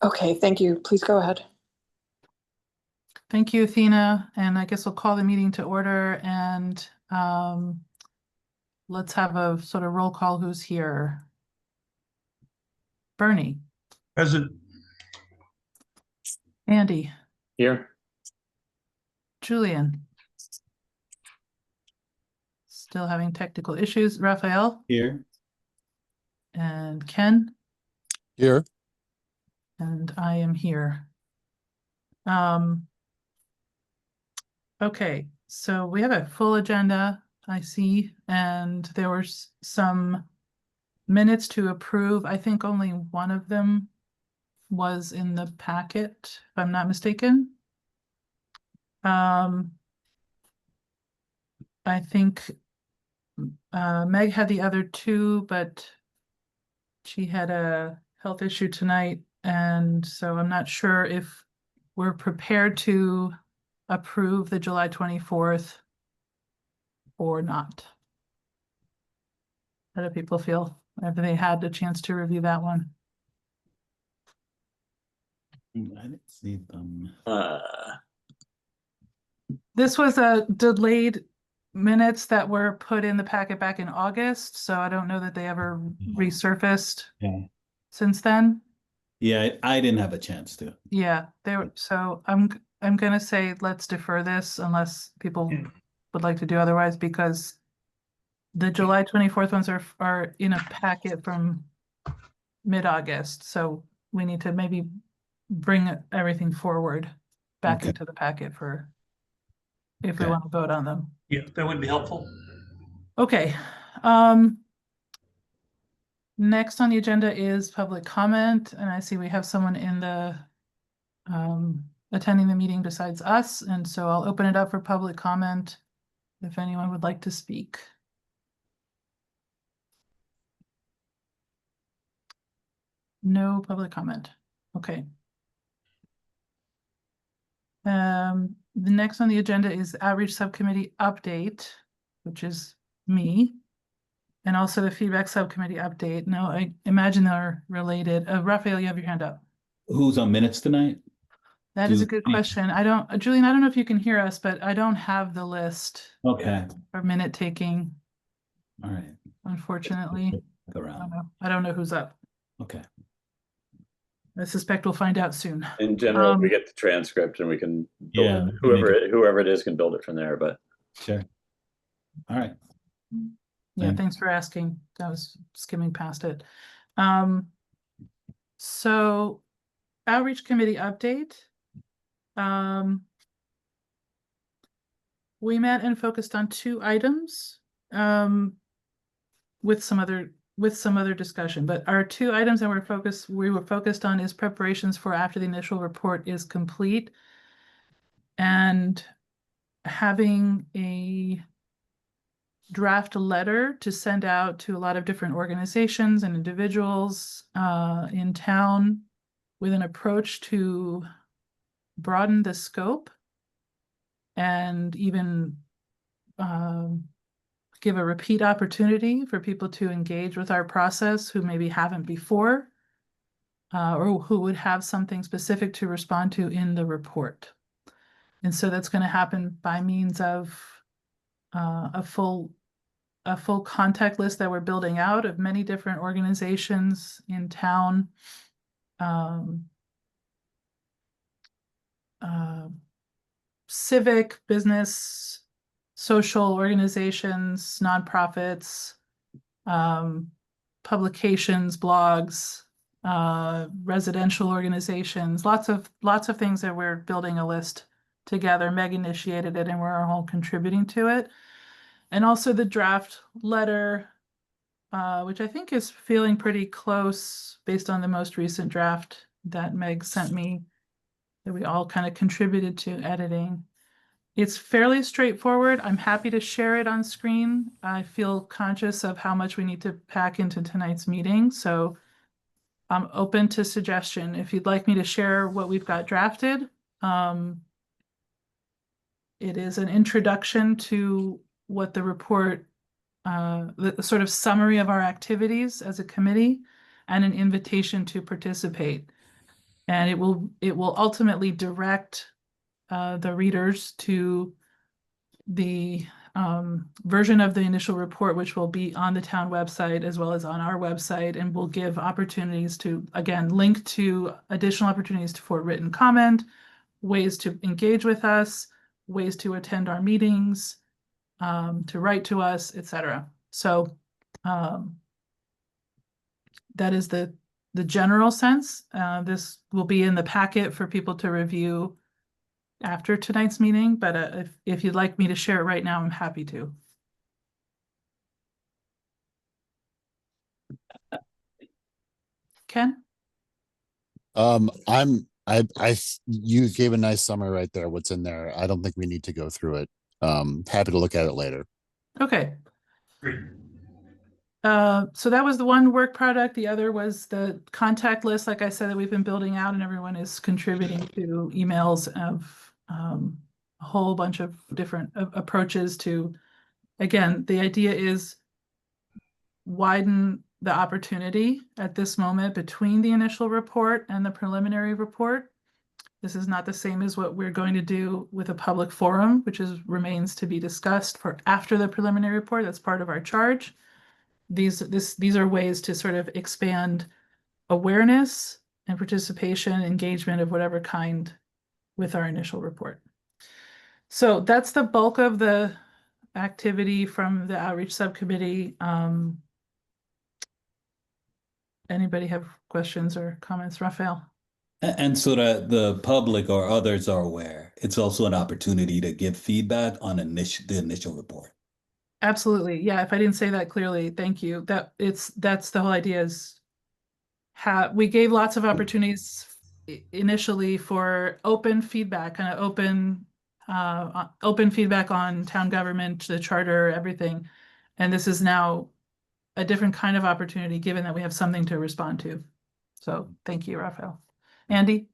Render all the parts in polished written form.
Okay, thank you. Please go ahead. Thank you, Athena. And I guess we'll call the meeting to order and let's have a sort of roll call. Who's here? Bernie. Present. Andy. Here. Julian. Still having technical issues. Raphael. Here. And Ken. Here. And I am here. Okay, so we have a full agenda, I see, and there were some minutes to approve. I think only one of them was in the packet, if I'm not mistaken. I think Meg had the other two, but she had a health issue tonight, and so I'm not sure if we're prepared to approve the July 24th or not. How do people feel? Have they had a chance to review that one? I didn't see them. This was a delayed minutes that were put in the packet back in August, so I don't know that they ever resurfaced since then. Yeah, I didn't have a chance to. Yeah, they were, so I'm gonna say let's defer this unless people would like to do otherwise, because the July 24th ones are in a packet from mid-August, so we need to maybe bring everything forward back into the packet for if we want to vote on them. Yeah, that would be helpful. Okay. Next on the agenda is public comment, and I see we have someone in the attending the meeting besides us, and so I'll open it up for public comment if anyone would like to speak. No public comment. Okay. The next on the agenda is outreach subcommittee update, which is me, and also the feedback subcommittee update. Now, I imagine they're related. Raphael, you have your hand up. Who's on minutes tonight? That is a good question. Julian, I don't know if you can hear us, but I don't have the list Okay. for minute taking, All right. unfortunately. Go around. I don't know who's up. Okay. I suspect we'll find out soon. In general, we get the transcript and we can build Yeah, it. Whoever it is can build it from there, but Sure. All right. Yeah, thanks for asking. I was skimming past it. So outreach committee update. We met and focused on 2 items with some other discussion, but our 2 items that we were focused on is preparations for after the initial report is complete, and having a draft letter to send out to a lot of different organizations and individuals in town with an approach to broaden the scope and even give a repeat opportunity for people to engage with our process who maybe haven't before, or who would have something specific to respond to in the report. And so that's going to happen by means of a full contact list that we're building out of many different organizations in town. Civic, business, social organizations, nonprofits, publications, blogs, residential organizations, lots of things that we're building a list together. Meg initiated it and we're all contributing to it. And also the draft letter, which I think is feeling pretty close based on the most recent draft that Meg sent me, that we all kind of contributed to editing. It's fairly straightforward. I'm happy to share it on screen. I feel conscious of how much we need to pack into tonight's meeting, so I'm open to suggestion. If you'd like me to share what we've got drafted, it is an introduction to what the report, the sort of summary of our activities as a committee, and an invitation to participate. And it will ultimately direct the readers to the version of the initial report, which will be on the town website as well as on our website, and will give opportunities to, again, link to additional opportunities for written comment, ways to engage with us, ways to attend our meetings, to write to us, etc. So that is the general sense. This will be in the packet for people to review after tonight's meeting, but if you'd like me to share it right now, I'm happy to. Ken? You gave a nice summary right there, what's in there. I don't think we need to go through it. Happy to look at it later. Okay. So that was the one work product. The other was the contact list, like I said, that we've been building out, and everyone is contributing to emails of a whole bunch of different approaches to, again, the idea is widen the opportunity at this moment between the initial report and the preliminary report. This is not the same as what we're going to do with a public forum, which remains to be discussed for after the preliminary report. That's part of our charge. These are ways to sort of expand awareness and participation, engagement of whatever kind with our initial report. So that's the bulk of the activity from the outreach subcommittee. Anybody have questions or comments, Raphael? And so that the public or others are aware, it's also an opportunity to give feedback on the initial report. Absolutely. Yeah, if I didn't say that clearly, thank you. That's the whole idea is we gave lots of opportunities initially for open feedback, kind of open feedback on town government, the charter, everything. And this is now a different kind of opportunity, given that we have something to respond to. So thank you, Raphael. Andy?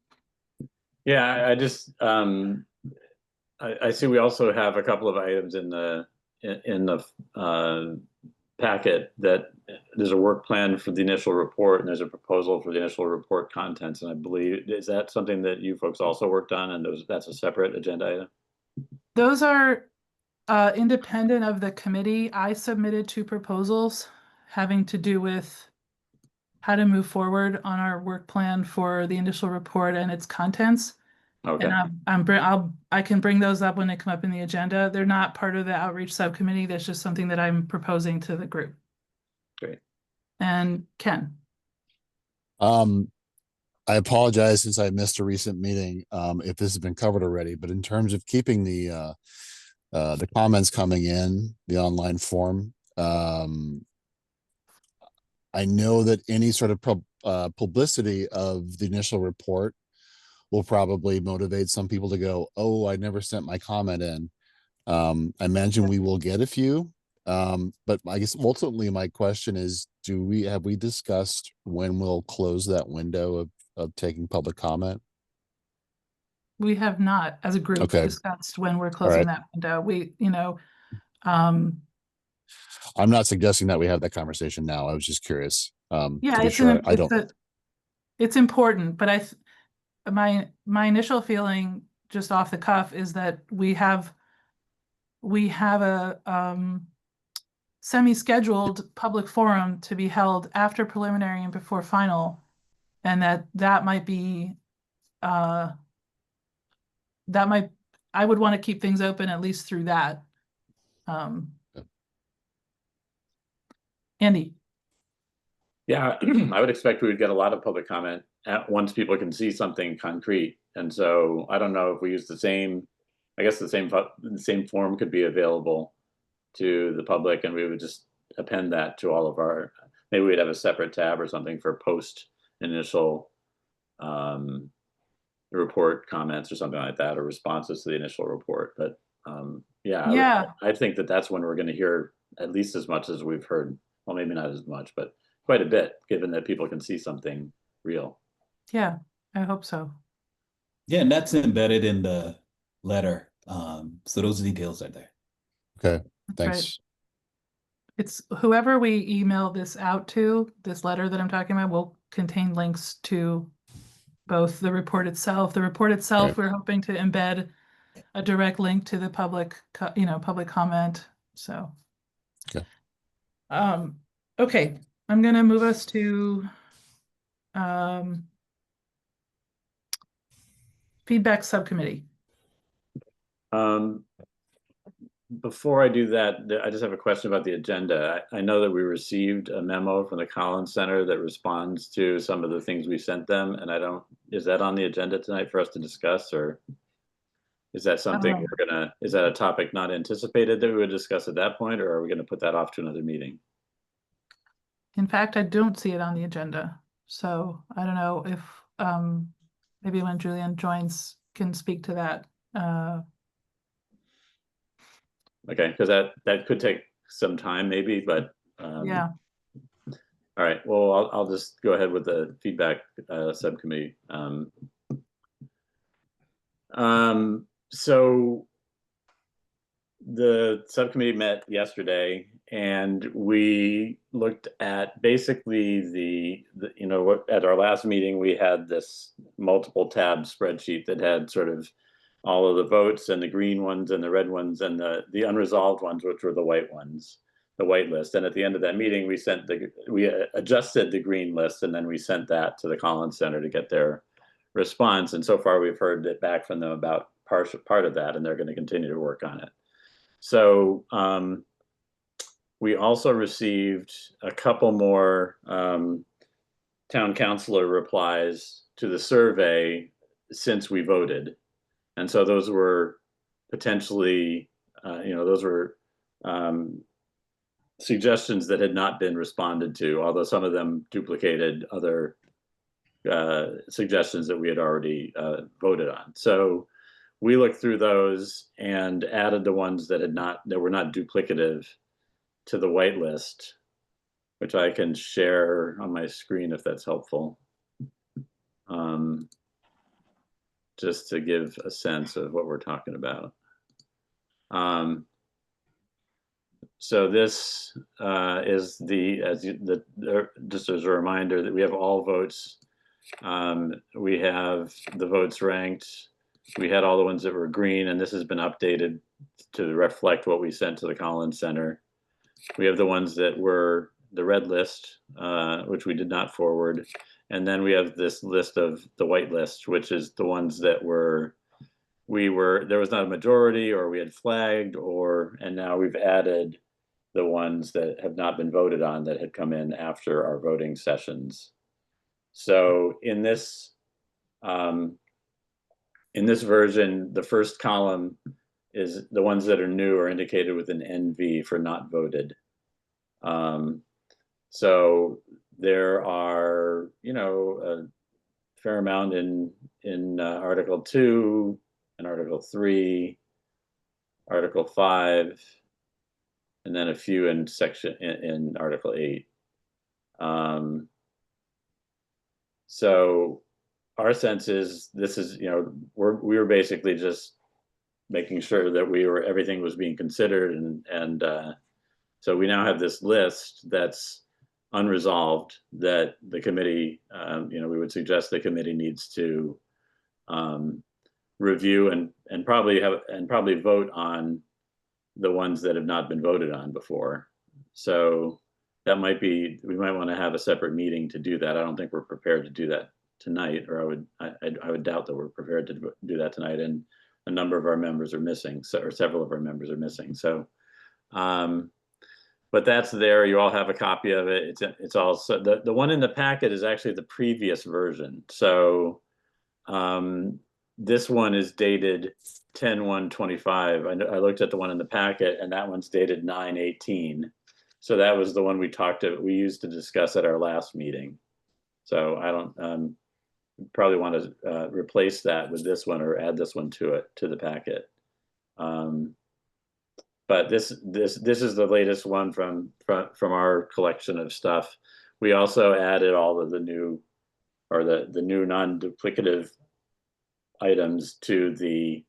Yeah, I just I see we also have a couple of items in the packet that there's a work plan for the initial report and there's a proposal for the initial report contents. And I believe, is that something that you folks also worked on, and that's a separate agenda item? Those are independent of the committee. I submitted 2 proposals having to do with how to move forward on our work plan for the initial report and its contents. Okay. And I can bring those up when they come up in the agenda. They're not part of the outreach subcommittee. That's just something that I'm proposing to the group. Great. And Ken? I apologize since I missed a recent meeting, if this has been covered already, but in terms of keeping the comments coming in, the online form, I know that any sort of publicity of the initial report will probably motivate some people to go, oh, I never sent my comment in. I imagine we will get a few, but I guess ultimately my question is, have we discussed when we'll close that window of taking public comment? We have not, as a group, Okay. discussed when we're closing that window. I'm not suggesting that we have that conversation now. I was just curious. Yeah, to be sure it's important, but my initial feeling just off the cuff is that we have a semi-scheduled public forum to be held after preliminary and before final, and that might be I would want to keep things open at least through that. Andy? Yeah, I would expect we would get a lot of public comment once people can see something concrete. And so I don't know if we use the same, I guess the same form could be available to the public, and we would just append that to all of our, maybe we'd have a separate tab or something for post initial report comments or something like that, or responses to the initial report. But yeah, I think that's when we're going to hear at least as much as we've heard. Well, maybe not as much, but quite a bit, given that people can see something real. Yeah, I hope so. Yeah, and that's embedded in the letter. So those details are there. Okay, That's thanks. right. It's whoever we email this out to, this letter that I'm talking about will contain links to both the report itself. The report itself, Right. we're hoping to embed a direct link to the public, public comment. So. Okay. Okay, I'm gonna move us to feedback subcommittee. Before I do that, I just have a question about the agenda. I know that we received a memo from the Collins Center that responds to some of the things we sent them, and is that on the agenda tonight for us to discuss, or is that something is that a topic not anticipated that we would discuss at that point, or are we gonna put that off to another meeting? In fact, I don't see it on the agenda, so I don't know if maybe when Julian joins can speak to that. Okay, because that could take some time maybe, but Yeah, all right, well, I'll just go ahead with the feedback subcommittee. So the subcommittee met yesterday, and we looked at basically at our last meeting, we had this multiple tab spreadsheet that had sort of all of the votes and the green ones and the red ones and the unresolved ones, which were the white ones, the white list. And at the end of that meeting, we adjusted the green list, and then we sent that to the Collins Center to get their response. And so far, we've heard it back from them about part of that, and they're going to continue to work on it. So we also received a couple more town councilor replies to the survey since we voted. And so those were potentially, those were suggestions that had not been responded to, although some of them duplicated other suggestions that we had already voted on. So we looked through those and added the ones that were not duplicative to the white list, which I can share on my screen if that's helpful. Just to give a sense of what we're talking about. So this is just as a reminder that we have all votes. We have the votes ranked. We had all the ones that were green, and this has been updated to reflect what we sent to the Collins Center. We have the ones that were the red list, which we did not forward. And then we have this list of the white list, which is the ones that there was not a majority, or we had flagged, and now we've added the ones that have not been voted on that had come in after our voting sessions. So in this version, the first column is the ones that are new are indicated with an NV for not voted. So there are, a fair amount in Article 2 and Article 3, Article 5, and then a few in Article 8. So our sense is this is, we were basically just making sure that everything was being considered, and so we now have this list that's unresolved that the committee, we would suggest the committee needs to review and probably vote on the ones that have not been voted on before. So that we might want to have a separate meeting to do that. I don't think we're prepared to do that tonight, or I would doubt that we're prepared to do that tonight. And a number of our members are missing, or several of our members are missing. So, but that's there. You all have a copy of it. It's also the one in the packet is actually the previous version. So this one is dated 10/1/25. I looked at the one in the packet, and that one's dated 9/18. So that was the one we used to discuss at our last meeting. So I don't probably want to replace that with this one or add this one to the packet. But this is the latest one from our collection of stuff. We also added all of the new non-duplicative items to the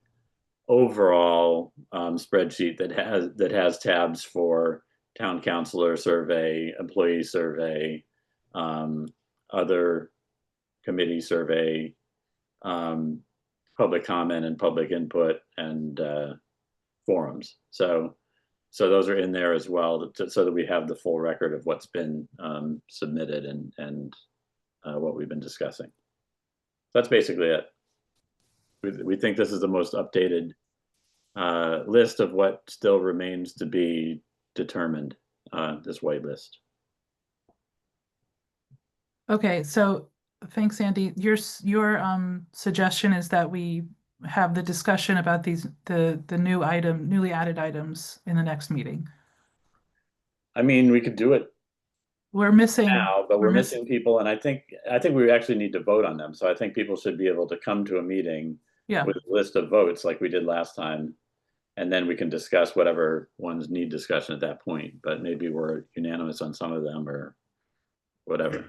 overall spreadsheet that has tabs for town councilor survey, employee survey, other committee survey, public comment and public input and forums. So those are in there as well, so that we have the full record of what's been submitted and what we've been discussing. That's basically it. We think this is the most updated list of what still remains to be determined, this white list. Okay, so thanks, Andy. Your suggestion is that we have the discussion about the newly added items in the next meeting. I mean, we could do it We're missing now, but we're missing people, and I think we actually need to vote on them. So I think people should be able to come to a meeting with a list of votes like we did last time, and then we can discuss whatever ones need discussion at that point. But maybe we're unanimous on some of them or whatever.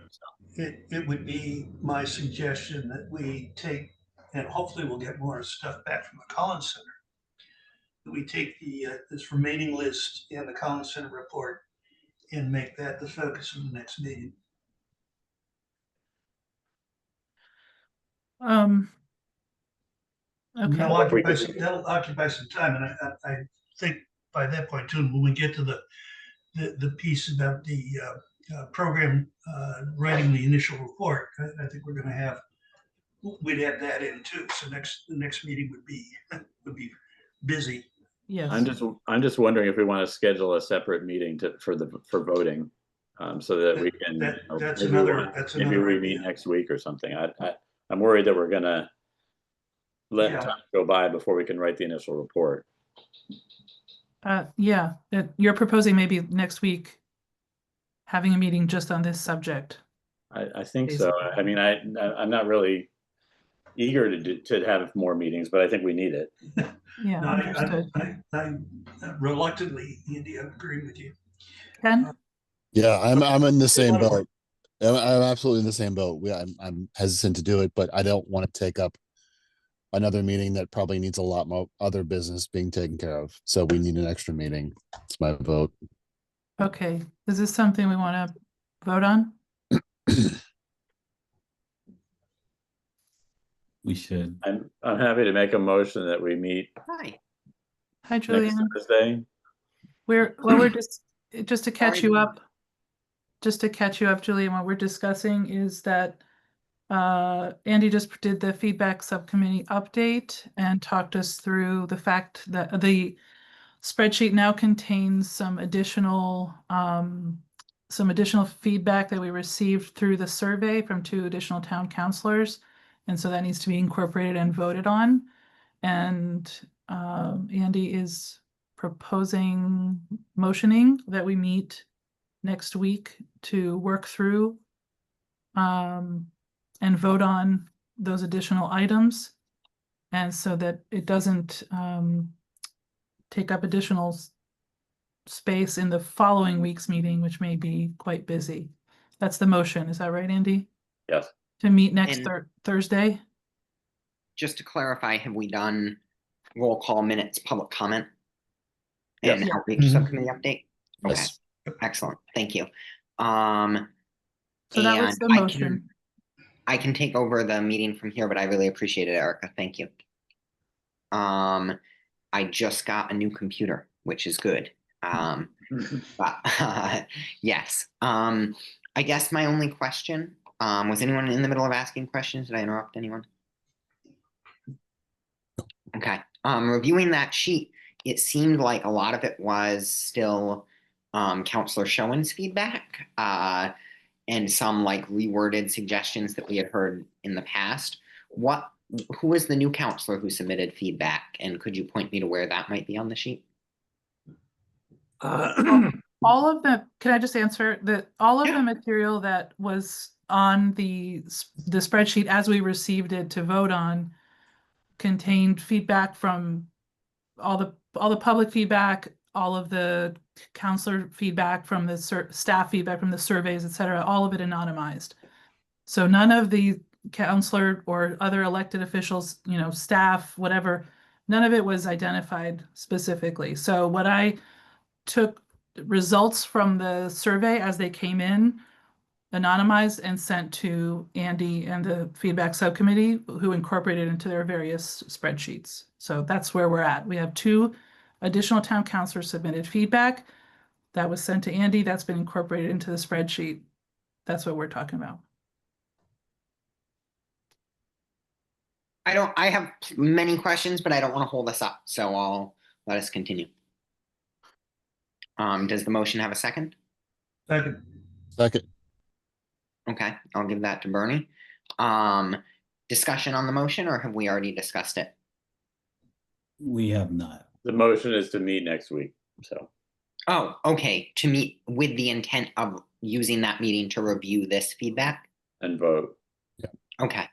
It would be my suggestion that we take, and hopefully we'll get more stuff back from the Collins Center, that we take this remaining list and the Collins Center report and make that the focus of the next meeting. Okay. That'll occupy some time, and I think by that point too, when we get to the piece about the program writing the initial report, I think we'd add that in too. So the next meeting would be busy. Yes. I'm just wondering if we want to schedule a separate meeting for voting, so that we can. Maybe we meet next week or something. I'm worried that we're gonna let time go by before we can write the initial report. Yeah, you're proposing maybe next week having a meeting just on this subject. I think so. I mean, I'm not really eager to have more meetings, but I think we need it. Yeah, No, understood. I reluctantly, Andy, I'm agreeing with you. Ken? Yeah, I'm in the same boat. I'm absolutely in the same boat. I'm hesitant to do it, but I don't want to take up another meeting that probably needs a lot more other business being taken care of. So we need an extra meeting. It's my vote. Okay, is this something we want to vote on? We should. I'm happy to make a motion that we meet Hi, next Julianne. Thursday. We're just to catch you up. Just to catch you up, Julian, what we're discussing is that Andy just did the feedback subcommittee update and talked us through the fact that the spreadsheet now contains some additional feedback that we received through the survey from 2 additional town councilors. And so that needs to be incorporated and voted on. And Andy is motioning that we meet next week to work through and vote on those additional items. And so that it doesn't take up additional space in the following week's meeting, which may be quite busy. That's the motion. Is that right, Andy? Yes. To meet next Thursday? Just to clarify, have we done roll call minutes, public comment? Yes. And outreach subcommittee update? Okay, Yes. excellent, thank you. So that was the motion. I can take over the meeting from here, but I really appreciate it, Erica, thank you. I just got a new computer, which is good. But yes, I guess my only question, was anyone in the middle of asking questions? Did I interrupt anyone? Okay, reviewing that sheet, it seemed like a lot of it was still Counselor Schoen's feedback and some like reworded suggestions that we had heard in the past. Who is the new counselor who submitted feedback, and could you point me to where that might be on the sheet? All of the, can I just answer that? All of the material that was on the spreadsheet as we received it to vote on contained feedback from all the public feedback, all of the counselor feedback from the staff feedback from the surveys, etc. All of it anonymized. So none of the counselor or other elected officials, staff, whatever, none of it was identified specifically. So what I took results from the survey as they came in anonymized and sent to Andy and the feedback subcommittee, who incorporated into their various spreadsheets. So that's where we're at. We have 2 additional town councilors submitted feedback. That was sent to Andy. That's been incorporated into the spreadsheet. That's what we're talking about. I have many questions, but I don't want to hold us up, so I'll let us continue. Does the motion have a second? Second. Second. Okay, I'll give that to Bernie. Discussion on the motion, or have we already discussed it? We have not. The motion is to meet next week, so. Oh, okay, to meet with the intent of using that meeting to review this feedback? And vote. Okay.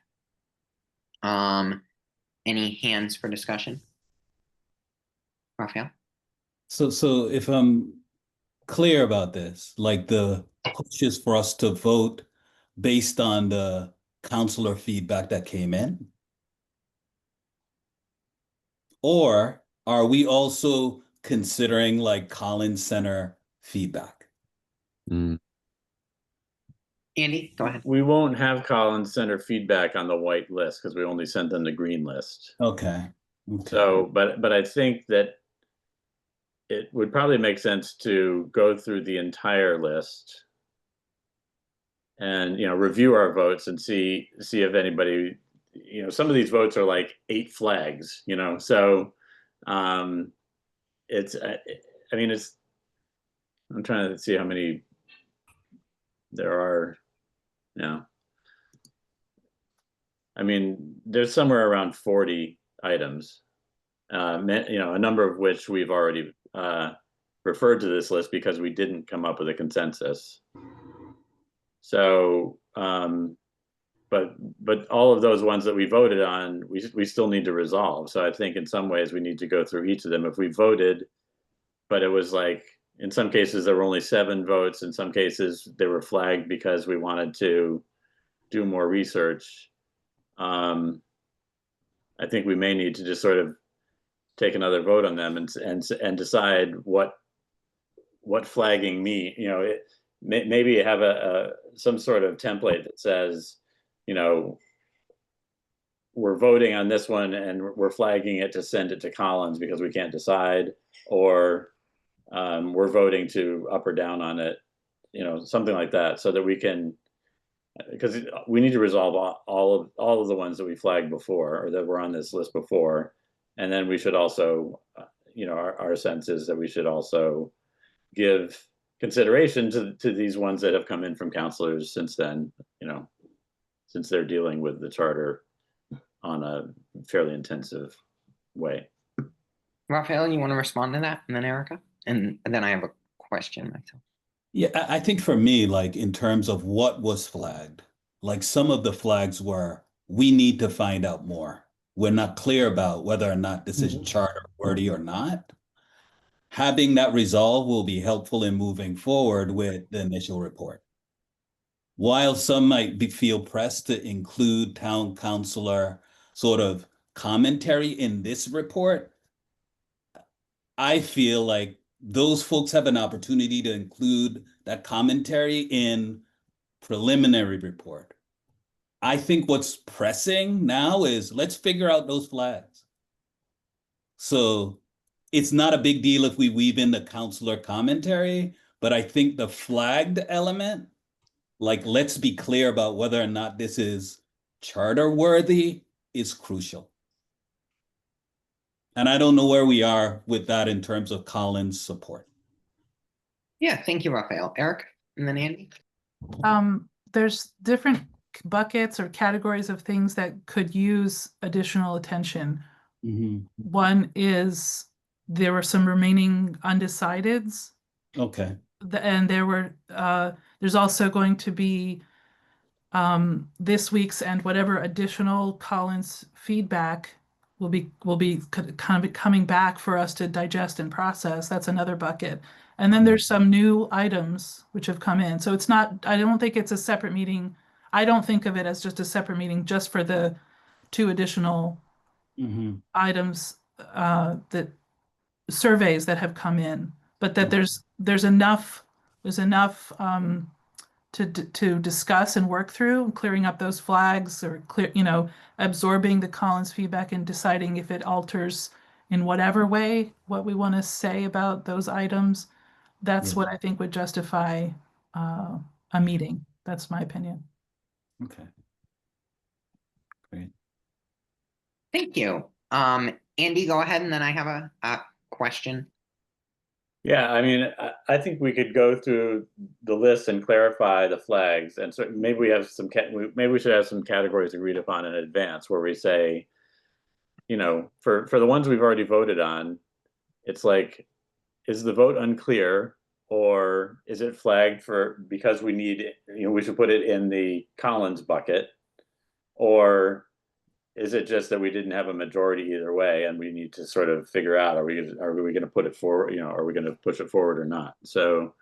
Any hands for discussion? Raphael? So if I'm clear about this, like the push is for us to vote based on the counselor feedback that came in? Or are we also considering like Collins Center feedback? Mm. Andy, go ahead. We won't have Collins Center feedback on the white list because we only sent them the green list. Okay. So, but I think that it would probably make sense to go through the entire list and, review our votes and see if anybody, some of these votes are like 8 flags, so I'm trying to see how many there are now. There's somewhere around 40 items, a number of which we've already referred to this list because we didn't come up with a consensus. So, but all of those ones that we voted on, we still need to resolve. So I think in some ways we need to go through each of them. If we voted, but it was like, in some cases there were only 7 votes, in some cases they were flagged because we wanted to do more research. I think we may need to just sort of take another vote on them and decide what flagging mean. Maybe have some sort of template that says, we're voting on this one and we're flagging it to send it to Collins because we can't decide, or we're voting to up or down on it, something like that, so that we can, because we need to resolve all of the ones that we flagged before or that were on this list before. And then we should also, our sense is that we should also give consideration to these ones that have come in from counselors since then, since they're dealing with the charter on a fairly intensive way. Raphael, you want to respond to that? And then Erica? And then I have a question myself. Yeah, I think for me, like in terms of what was flagged, like some of the flags were, we need to find out more. We're not clear about whether or not this is charter worthy or not. Having that resolve will be helpful in moving forward with the initial report. While some might feel pressed to include town councilor sort of commentary in this report, I feel like those folks have an opportunity to include that commentary in preliminary report. I think what's pressing now is let's figure out those flags. So it's not a big deal if we weave in the counselor commentary, but I think the flagged element, like let's be clear about whether or not this is charter worthy, is crucial. And I don't know where we are with that in terms of Collins' support. Yeah, thank you, Raphael. Eric, and then Andy. There's different buckets or categories of things that could use additional attention. One is there were some remaining undecideds. Okay. And there's also going to be this week's and whatever additional Collins feedback will be kind of coming back for us to digest and process. That's another bucket. And then there's some new items which have come in. So it's not, I don't think it's a separate meeting. I don't think of it as just a separate meeting just for the 2 additional items, that surveys that have come in, but that there's enough to to discuss and work through, clearing up those flags or absorbing the Collins feedback and deciding if it alters in whatever way what we want to say about those items. That's Yeah. what I think would justify a meeting. That's my opinion. Okay. Great. Thank you. Andy, go ahead, and then I have a question. Yeah, I mean, I think we could go through the list and clarify the flags, and so maybe we have maybe we should have some categories agreed upon in advance where we say, for the ones we've already voted on, it's like, is the vote unclear, or is it flagged because we need, we should put it in the Collins bucket, or is it just that we didn't have a majority either way, and we need to sort of figure out, are we going to put it forward, are we going to push it forward or not? So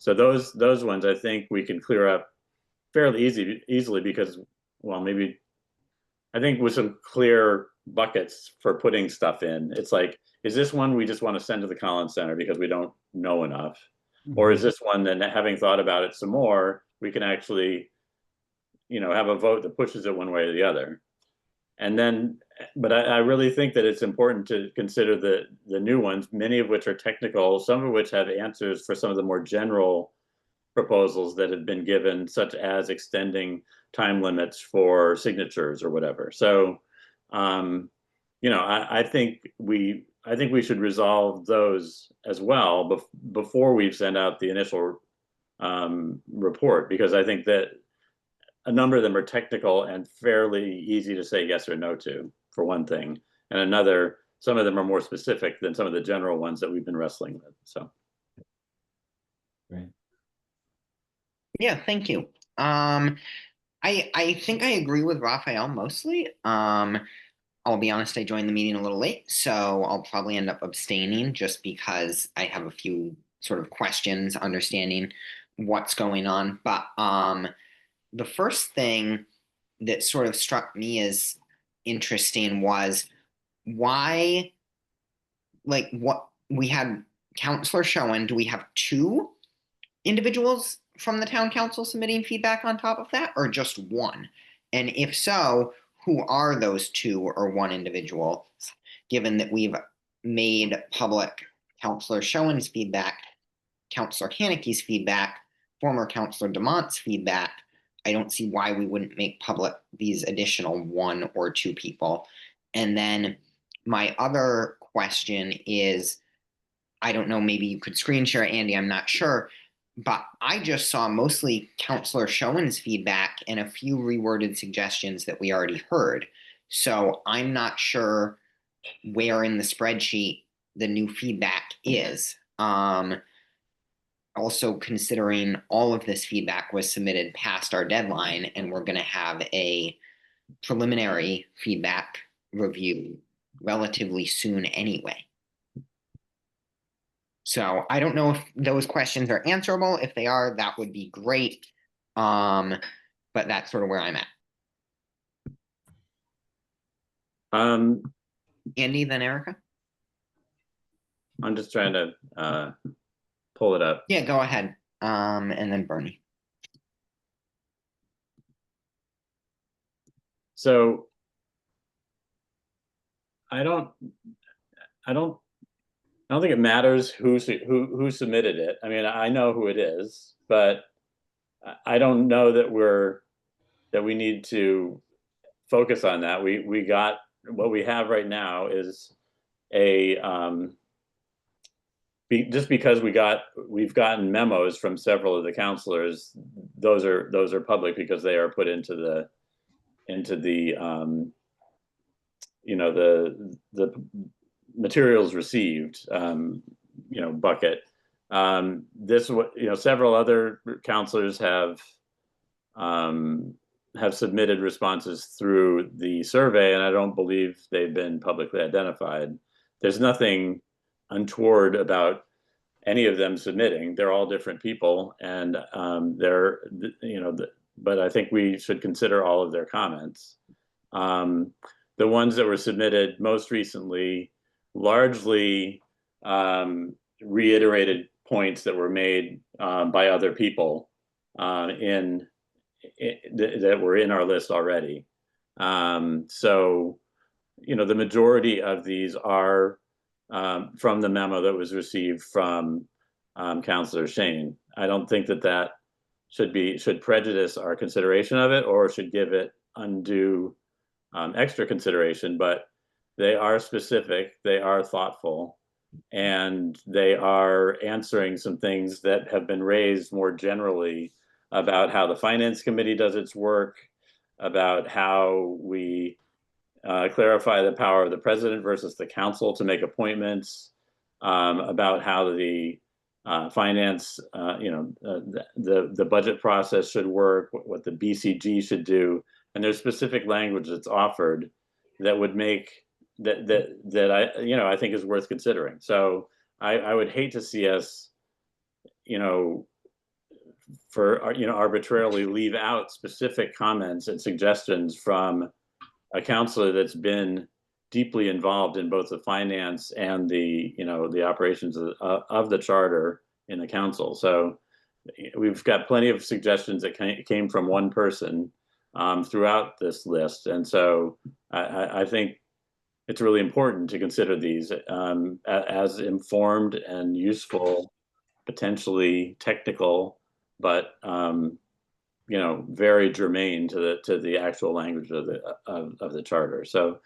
those ones I think we can clear up fairly easily because, well, maybe I think with some clear buckets for putting stuff in, it's like, is this one we just want to send to the Collins Center because we don't know enough? Or is this one that, having thought about it some more, we can actually, have a vote that pushes it one way or the other? And then, but I really think that it's important to consider the new ones, many of which are technical, some of which have answers for some of the more general proposals that have been given, such as extending time limits for signatures or whatever. So, I think we should resolve those as well before we send out the initial report, because I think that a number of them are technical and fairly easy to say yes or no to, for one thing. And some of them are more specific than some of the general ones that we've been wrestling with. So. Great. Yeah, thank you. I think I agree with Raphael mostly. I'll be honest, I joined the meeting a little late, so I'll probably end up abstaining just because I have a few sort of questions understanding what's going on. But the first thing that sort of struck me as interesting was why, like, what we had Counselor Schoen, do we have two individuals from the town council submitting feedback on top of that, or just one? And if so, who are those two or one individual, given that we've made public Counselor Schoen's feedback, Counselor Haneke's feedback, former Counselor Demont's feedback? I don't see why we wouldn't make public these additional one or two people. And then my other question is, I don't know, maybe you could screen share, Andy, I'm not sure, but I just saw mostly Counselor Schoen's feedback and a few reworded suggestions that we already heard. So I'm not sure where in the spreadsheet the new feedback is. Also considering all of this feedback was submitted past our deadline, and we're going to have a preliminary feedback review relatively soon anyway. So I don't know if those questions are answerable. If they are, that would be great. But that's sort of where I'm at. Andy, then Erica? I'm just trying to pull it up. Yeah, go ahead. And then Bernie. So I don't think it matters who submitted it. I mean, I know who it is, but I don't know that we need to focus on that. We got what we have right now is a just because we've gotten memos from several of the counselors. Those are public because they are put into the the materials received bucket. Several other counselors have submitted responses through the survey, and I don't believe they've been publicly identified. There's nothing untoward about any of them submitting. They're all different people, and but I think we should consider all of their comments. The ones that were submitted most recently largely reiterated points that were made by other people that were in our list already. So, you know, the majority of these are from the memo that was received from Councilor Shane. I don't think that should prejudice our consideration of it or should give it undue extra consideration, but they are specific, they are thoughtful, and they are answering some things that have been raised more generally about how the Finance Committee does its work, about how we clarify the power of the president versus the council to make appointments, about how the finance, the budget process should work, what the BCG should do, and there's specific language that's offered that would make that I think is worth considering. So I would hate to see us, arbitrarily leave out specific comments and suggestions from a counselor that's been deeply involved in both the finance and the operations of the charter in the council. So we've got plenty of suggestions that came from one person throughout this list, and so I think it's really important to consider these as informed and useful, potentially technical, but very germane to the actual language of the charter. So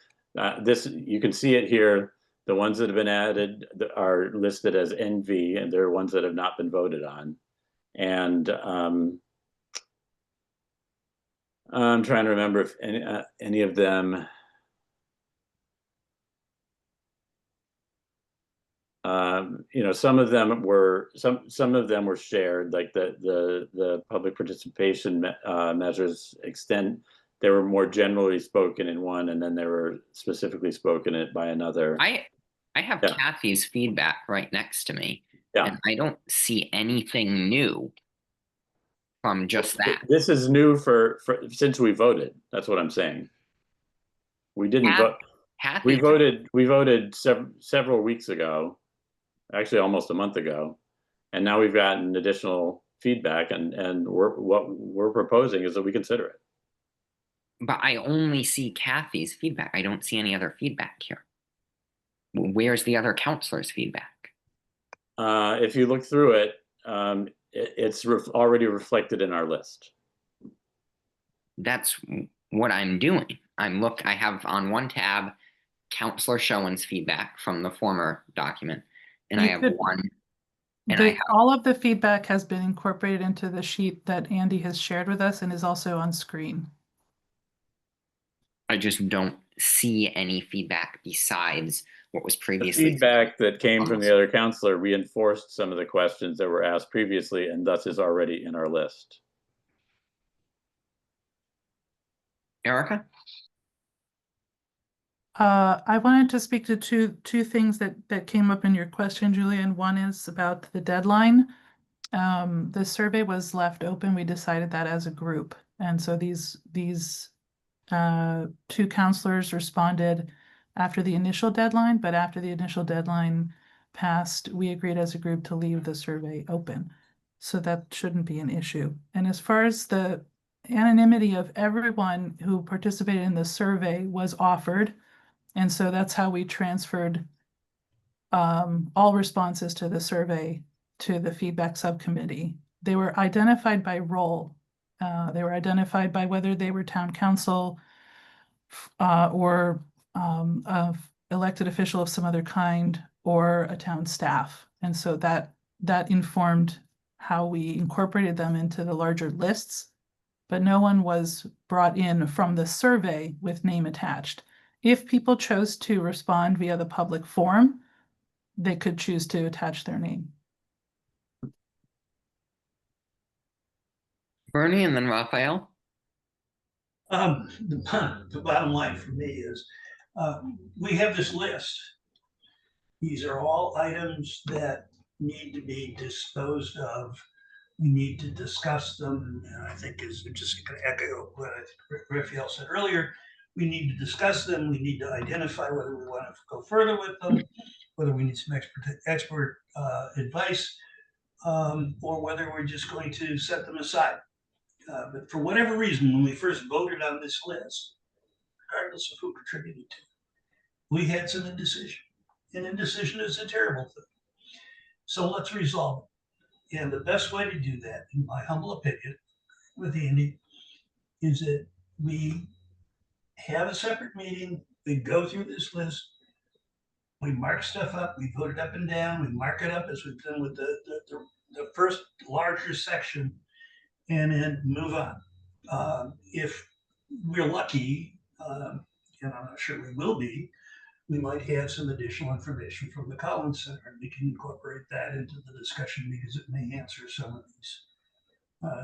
this, you can see it here. The ones that have been added are listed as NV, and there are ones that have not been voted on. And I'm trying to remember if any of them. Some of them were shared, like the public participation measures extent. They were more generally spoken in one, and then they were specifically spoken by another. I have Kathy's feedback right next to me, and I don't see anything new from just that. This is new for since we voted. That's what I'm saying. We didn't vote. We voted several weeks ago. Actually almost a month ago, and now we've gotten additional feedback, and what we're proposing is that we consider it. But I only see Kathy's feedback. I don't see any other feedback here. Where's the other counselor's feedback? If you look through it, it's already reflected in our list. That's what I'm doing. I have on one tab Counselor Schoen's feedback from the former document. And I have one. And all of the feedback has been incorporated into the sheet that Andy has shared with us and is also on screen. I just don't see any feedback besides what was previously. The feedback that came from the other counselor reinforced some of the questions that were asked previously, and thus is already in our list. Erica? I wanted to speak to two things that came up in your question, Julian. One is about the deadline. The survey was left open. We decided that as a group. And so these two counselors responded after the initial deadline, but after the initial deadline passed, we agreed as a group to leave the survey open. So that shouldn't be an issue. And as far as the anonymity of everyone who participated in the survey was offered, and so that's how we transferred all responses to the survey to the feedback subcommittee. They were identified by role. They were identified by whether they were town council or an elected official of some other kind or a town staff. And so that informed how we incorporated them into the larger lists, but no one was brought in from the survey with name attached. If people chose to respond via the public forum, they could choose to attach their name. Bernie and then Raphael. The bottom line for me is we have this list. These are all items that need to be disposed of. We need to discuss them. And I think is just going to echo what Raphael said earlier. We need to discuss them. We need to identify whether we want to go further with them, whether we need some expert advice. or whether we're just going to set them aside. But for whatever reason, when we first voted on this list, regardless of who contributed to it, we had some indecision. And indecision is a terrible thing. So let's resolve it. And the best way to do that, in my humble opinion, with Andy, is that we have a separate meeting, we go through this list, we mark stuff up, we put it up and down, we mark it up as we've done with the first larger section, and then move on. If we're lucky, and I'm not sure we will be, we might have some additional information from the Collins Center, and we can incorporate that into the discussion because it may answer some of these,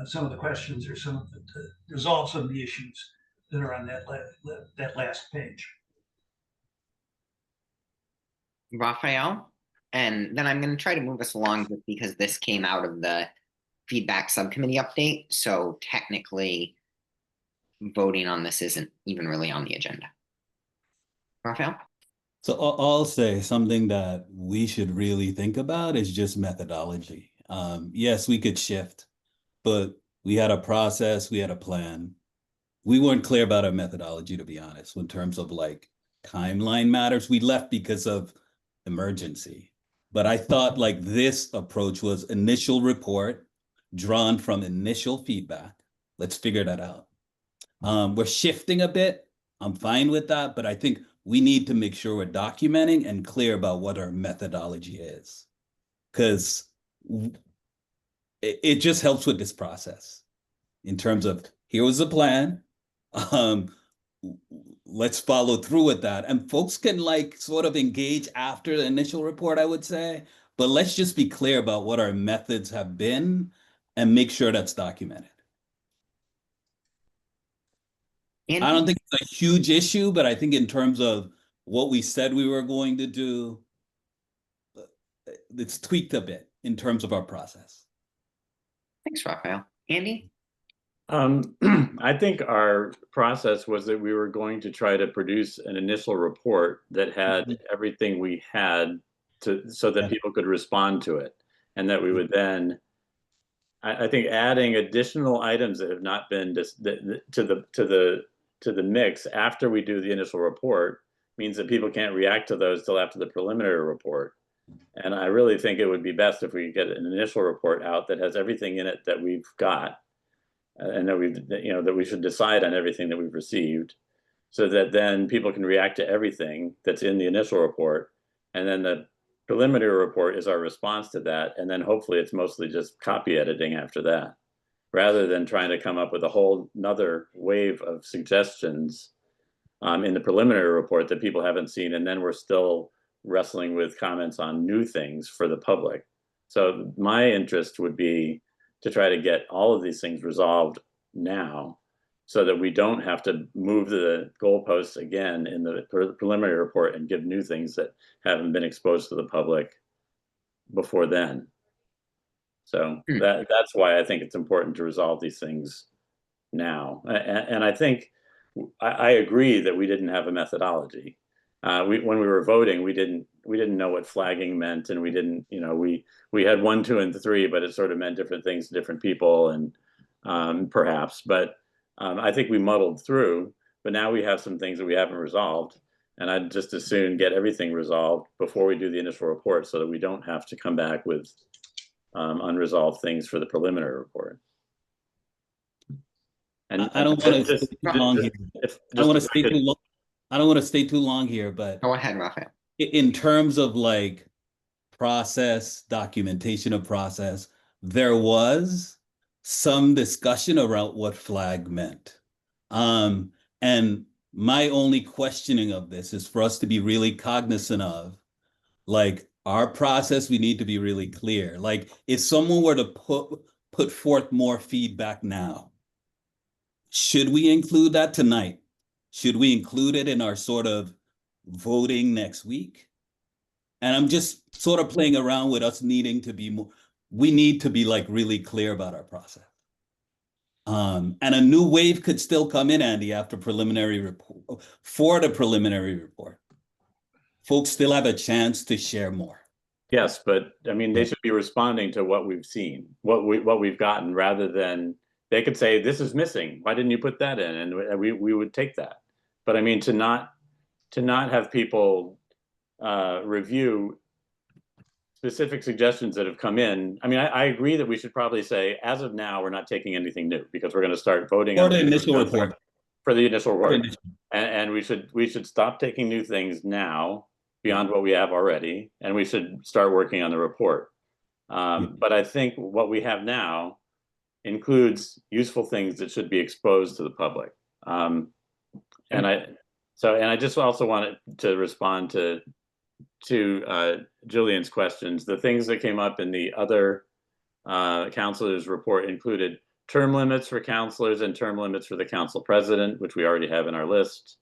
some of the questions or some of the, resolve some of the issues that are on that last page. Raphael, and then I'm going to try to move us along just because this came out of the feedback subcommittee update. So technically, voting on this isn't even really on the agenda. Raphael? So I'll say something that we should really think about is just methodology. Yes, we could shift, but we had a process, we had a plan. We weren't clear about our methodology, to be honest, in terms of like timeline matters. We left because of emergency. But I thought like this approach was initial report drawn from initial feedback. Let's figure that out. We're shifting a bit. I'm fine with that, but I think we need to make sure we're documenting and clear about what our methodology is. Because it just helps with this process in terms of here was the plan. Let's follow through with that. And folks can like sort of engage after the initial report, I would say, but let's just be clear about what our methods have been and make sure that's documented. Andy? I don't think it's a huge issue, but I think in terms of what we said we were going to do, it's tweaked a bit in terms of our process. Thanks, Raphael. Andy? I think our process was that we were going to try to produce an initial report that had everything we had so that people could respond to it, and that we would then, I think, adding additional items that have not been to the mix after we do the initial report means that people can't react to those till after the preliminary report. And I really think it would be best if we get an initial report out that has everything in it that we've got, and that we should decide on everything that we've received, so that then people can react to everything that's in the initial report, and then the preliminary report is our response to that, and then hopefully it's mostly just copy editing after that, rather than trying to come up with a whole nother wave of suggestions in the preliminary report that people haven't seen, and then we're still wrestling with comments on new things for the public. So my interest would be to try to get all of these things resolved now, so that we don't have to move the goalposts again in the preliminary report and give new things that haven't been exposed to the public before then. So that's why I think it's important to resolve these things now. And I think I agree that we didn't have a methodology. When we were voting, we didn't know what flagging meant, and we didn't, we had 1, 2, and 3, but it sort of meant different things to different people, and perhaps. But I think we muddled through. But now we have some things that we haven't resolved, and I'd just as soon get everything resolved before we do the initial report, so that we don't have to come back with unresolved things for the preliminary report. And I don't want to stay too long here. I don't want to stay too long. I don't want to stay too long here, but Go ahead, Raphael. in terms of like process, documentation of process, there was some discussion around what flag meant. And my only questioning of this is for us to be really cognizant of, like, our process, we need to be really clear. Like, if someone were to put forth more feedback now, should we include that tonight? Should we include it in our sort of voting next week? And I'm just sort of playing around with us needing to be more, we need to be like really clear about our process. And a new wave could still come in, Andy, after preliminary report, for the preliminary report. Folks still have a chance to share more Yes, but I mean, they should be responding to what we've seen, what we've gotten, rather than they could say, this is missing. Why didn't you put that in? And we would take that. But I mean, to not have people review specific suggestions that have come in. I mean, I agree that we should probably say, as of now, we're not taking anything new because we're going to start voting For on the initial report. for the initial For the report. initial- And we should stop taking new things now beyond what we have already, and we should start working on the report. But I think what we have now includes useful things that should be exposed to the public. And I just also wanted to respond to Julian's questions. The things that came up in the other counselors' report included term limits for counselors and term limits for the council president, which we already have in our list.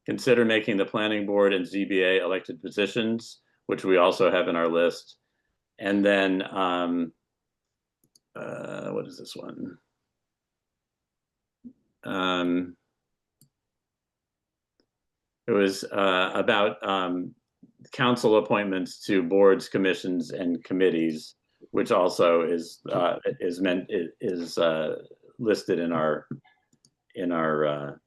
Consider making the planning board and ZBA elected positions, which we also have in our list. And then, what is this one? It was about council appointments to boards, commissions, and committees, which also is listed in our in the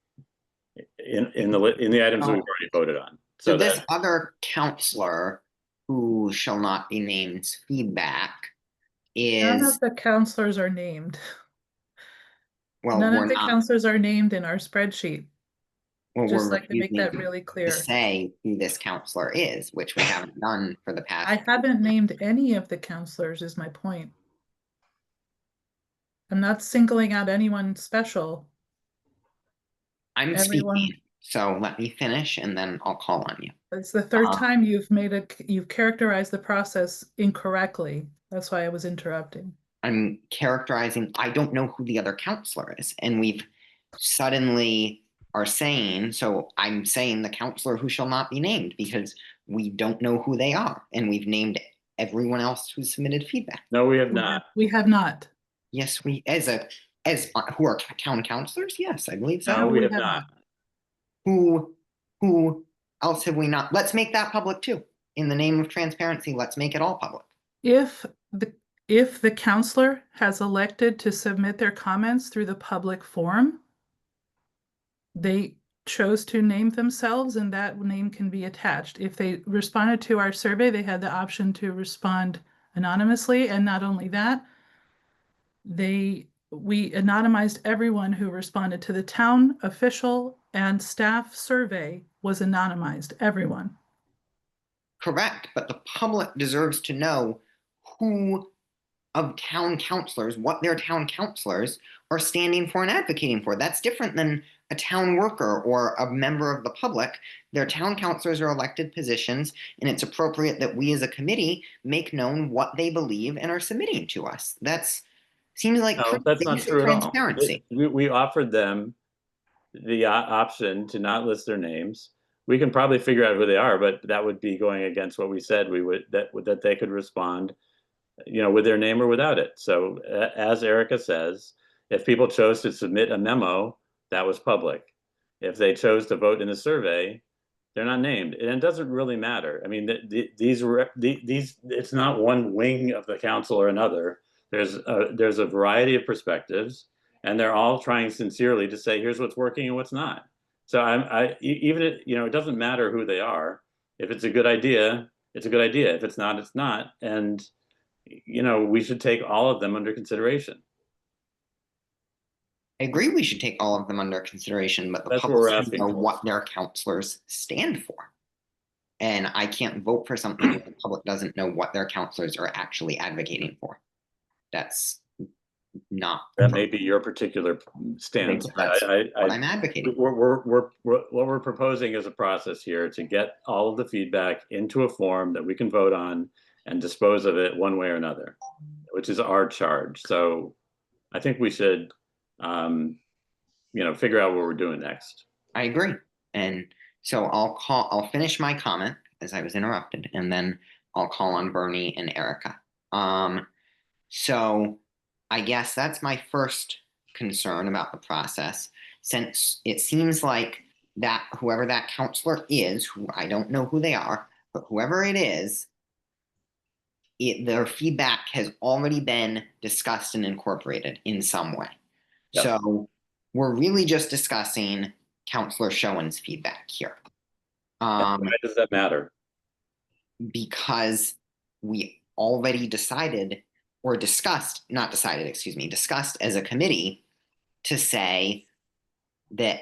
items that we've already voted on. So this other counselor who shall not be named's feedback None is, of the counselors are named. well, None we're of the not, counselors are named in our spreadsheet. well, Just we're like to make that refusing really to clear. say who this counselor is, which we haven't done for the past. I haven't named any of the counselors is my point. I'm not singling out anyone special. I'm everyone- speaking, so let me finish and then I'll call on you. It's the third Uh, time you've characterized the process incorrectly. That's why I was interrupting. I'm characterizing, I don't know who the other counselor is, and we've suddenly are saying, so I'm saying the counselor who shall not be named because we don't know who they are, and we've named everyone else who submitted feedback. No, we have not. We have not. Yes, we, as who are town councilors? Yes, I believe so. No, we we have have not. Who else have we not? Let's make that public too. In the name of transparency, let's make it all public. If the counselor has elected to submit their comments through the public forum, they chose to name themselves and that name can be attached. If they responded to our survey, they had the option to respond anonymously, and not only that, we anonymized everyone who responded to the town official and staff survey was anonymized, everyone. Correct, but the public deserves to know who of town councilors, what their town councilors are standing for and advocating for. That's different than a town worker or a member of the public. Their town councilors are elected positions, and it's appropriate that we as a committee make known what they believe and are submitting to us. That's seems like No, pretty that's not basic true at all. transparency. We offered them the option to not list their names. We can probably figure out who they are, but that would be going against what we said we would, that they could respond, with their name or without it. So as Erica says, if people chose to submit a memo, that was public. If they chose to vote in the survey, they're not named, and it doesn't really matter. I mean, these it's not one wing of the council or another. There's a variety of perspectives, and they're all trying sincerely to say, here's what's working and what's not. So it doesn't matter who they are. If it's a good idea, it's a good idea. If it's not, it's not. And, we should take all of them under consideration. I agree we should take all of them under consideration, but the That's what we're public should asking know for. what their counselors stand for. And I can't vote for something if the public doesn't know what their counselors are actually advocating for. That's not That may be your particular stance. That's I what I'm advocating. what we're proposing is a process here to get all of the feedback into a form that we can vote on and dispose of it one way or another, which is our charge. So I think we should, figure out what we're doing next. I agree. And so I'll finish my comment as I was interrupted, and then I'll call on Bernie and Erica. So I guess that's my first concern about the process, since it seems like that whoever that counselor is, who I don't know who they are, but whoever it is, their feedback has already been discussed and incorporated in some way. Yep. So we're really just discussing Counselor Schoen's feedback here. Why does that matter? Because we already decided or discussed, not decided, excuse me, discussed as a committee to say that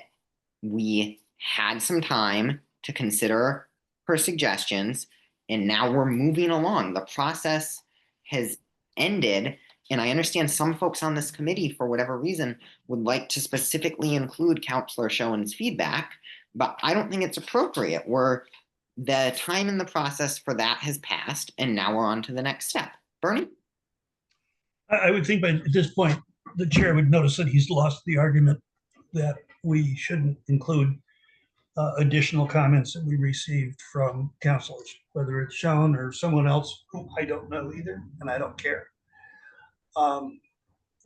we had some time to consider her suggestions, and now we're moving along. The process has ended, and I understand some folks on this committee, for whatever reason, would like to specifically include Counselor Schoen's feedback, but I don't think it's appropriate. The time in the process for that has passed, and now we're on to the next step. Bernie? I would think by this point, the chair would notice that he's lost the argument that we shouldn't include additional comments that we received from counselors, whether it's Schoen or someone else who I don't know either, and I don't care.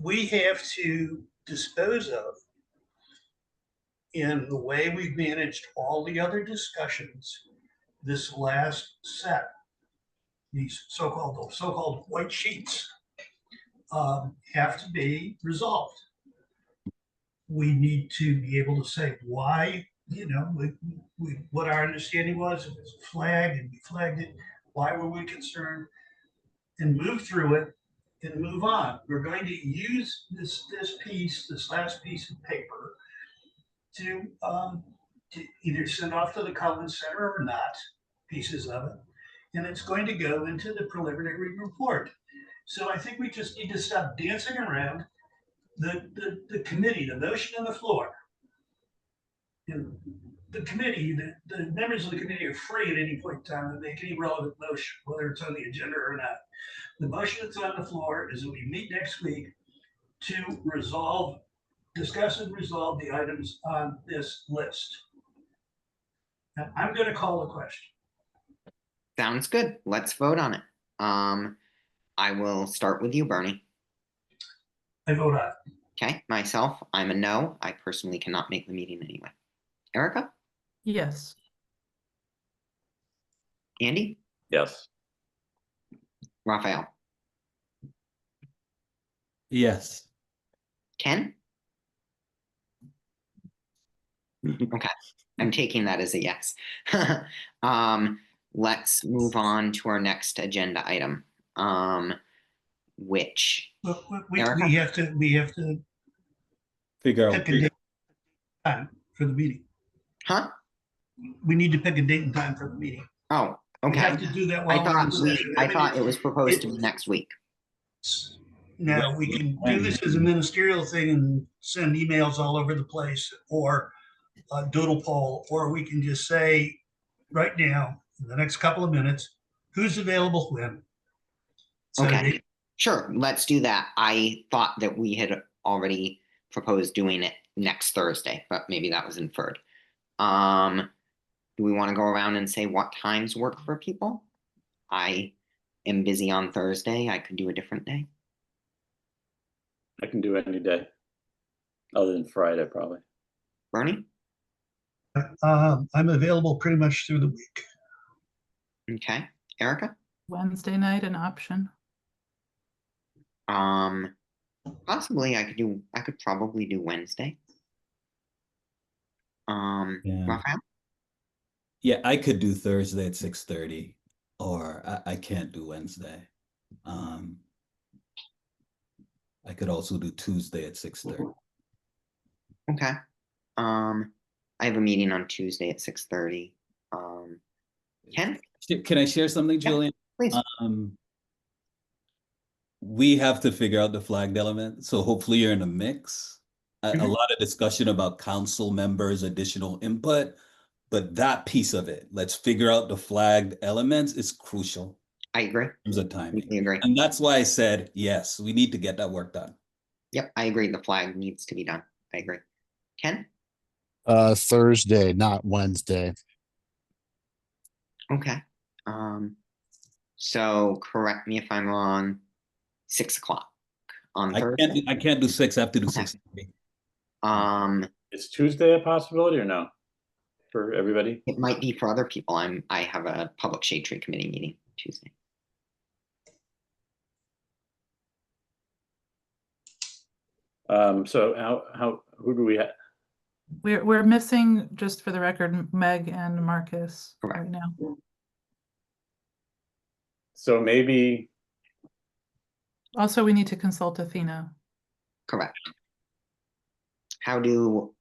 We have to dispose of, in the way we've managed all the other discussions, this last set, these so-called white sheets, have to be resolved. We need to be able to say why, what our understanding was, if it's a flag and we flagged it, why were we concerned, and move through it and move on. We're going to use this last piece of paper to either send off to the Collins Center or not, pieces of it, and it's going to go into the preliminary report. So I think we just need to stop dancing around the committee, the motion on the floor. The committee, the members of the committee are free at any point in time to make any relevant motion, whether it's on the agenda or not. The motion that's on the floor is that we meet next week to discuss and resolve the items on this list. Now, I'm going to call the question. Sounds good. Let's vote on it. I will start with you, Bernie. I vote aye. Okay, myself, I'm a no. I personally cannot make the meeting anyway. Erica? Yes. Andy? Yes. Raphael? Yes. Ken? Okay, I'm taking that as a yes. Let's move on to our next agenda item, which, Well, Erica? we have to Figure pick out. a date and time for the meeting. huh? We need to pick a date and time for the meeting. Oh, We okay. have to do that while we're in session. I thought it was proposed to be next week. Now, we can do this as a ministerial thing and send emails all over the place, or a doodle poll, or we can just say right now, in the next couple of minutes, who's available when. So Okay, sure, let's do that. I thought that we had already proposed doing it next Thursday, but maybe that was inferred. Do we want to go around and say what times work for people? I am busy on Thursday. I could do a different day. I can do any day, other than Friday, probably. Bernie? I'm available pretty much through the week. Okay. Erica? Wednesday night an option. Possibly I could probably do Wednesday. Yeah. Raphael? Yeah, I could do Thursday at 6:30, or I can't do Wednesday. I could also do Tuesday at 6:30. Okay. I have a meeting on Tuesday at 6:30. Ken? Can I share something, Yeah, Julian? please. We have to figure out the flagged element, so hopefully you're in a mix. A Mhm. lot of discussion about council members, additional input, but that piece of it, let's figure out the flagged elements, is crucial I agree. in terms of timing. Completely agree. And that's why I said, yes, we need to get that work done. Yep, I agree. The flag needs to be done. I agree. Ken? Thursday, not Wednesday. Okay. So correct me if I'm wrong, 6 o'clock on Thursday. I can't do 6, I have to do Okay. 6:30. Is Tuesday a possibility or no? For everybody? It might be for other people. I have a public shade tree committee meeting Tuesday. So who do we have? We're missing, just for the record, Meg and Marcus right Correct. now. So maybe, Also, we need to consult Athena. Correct. How do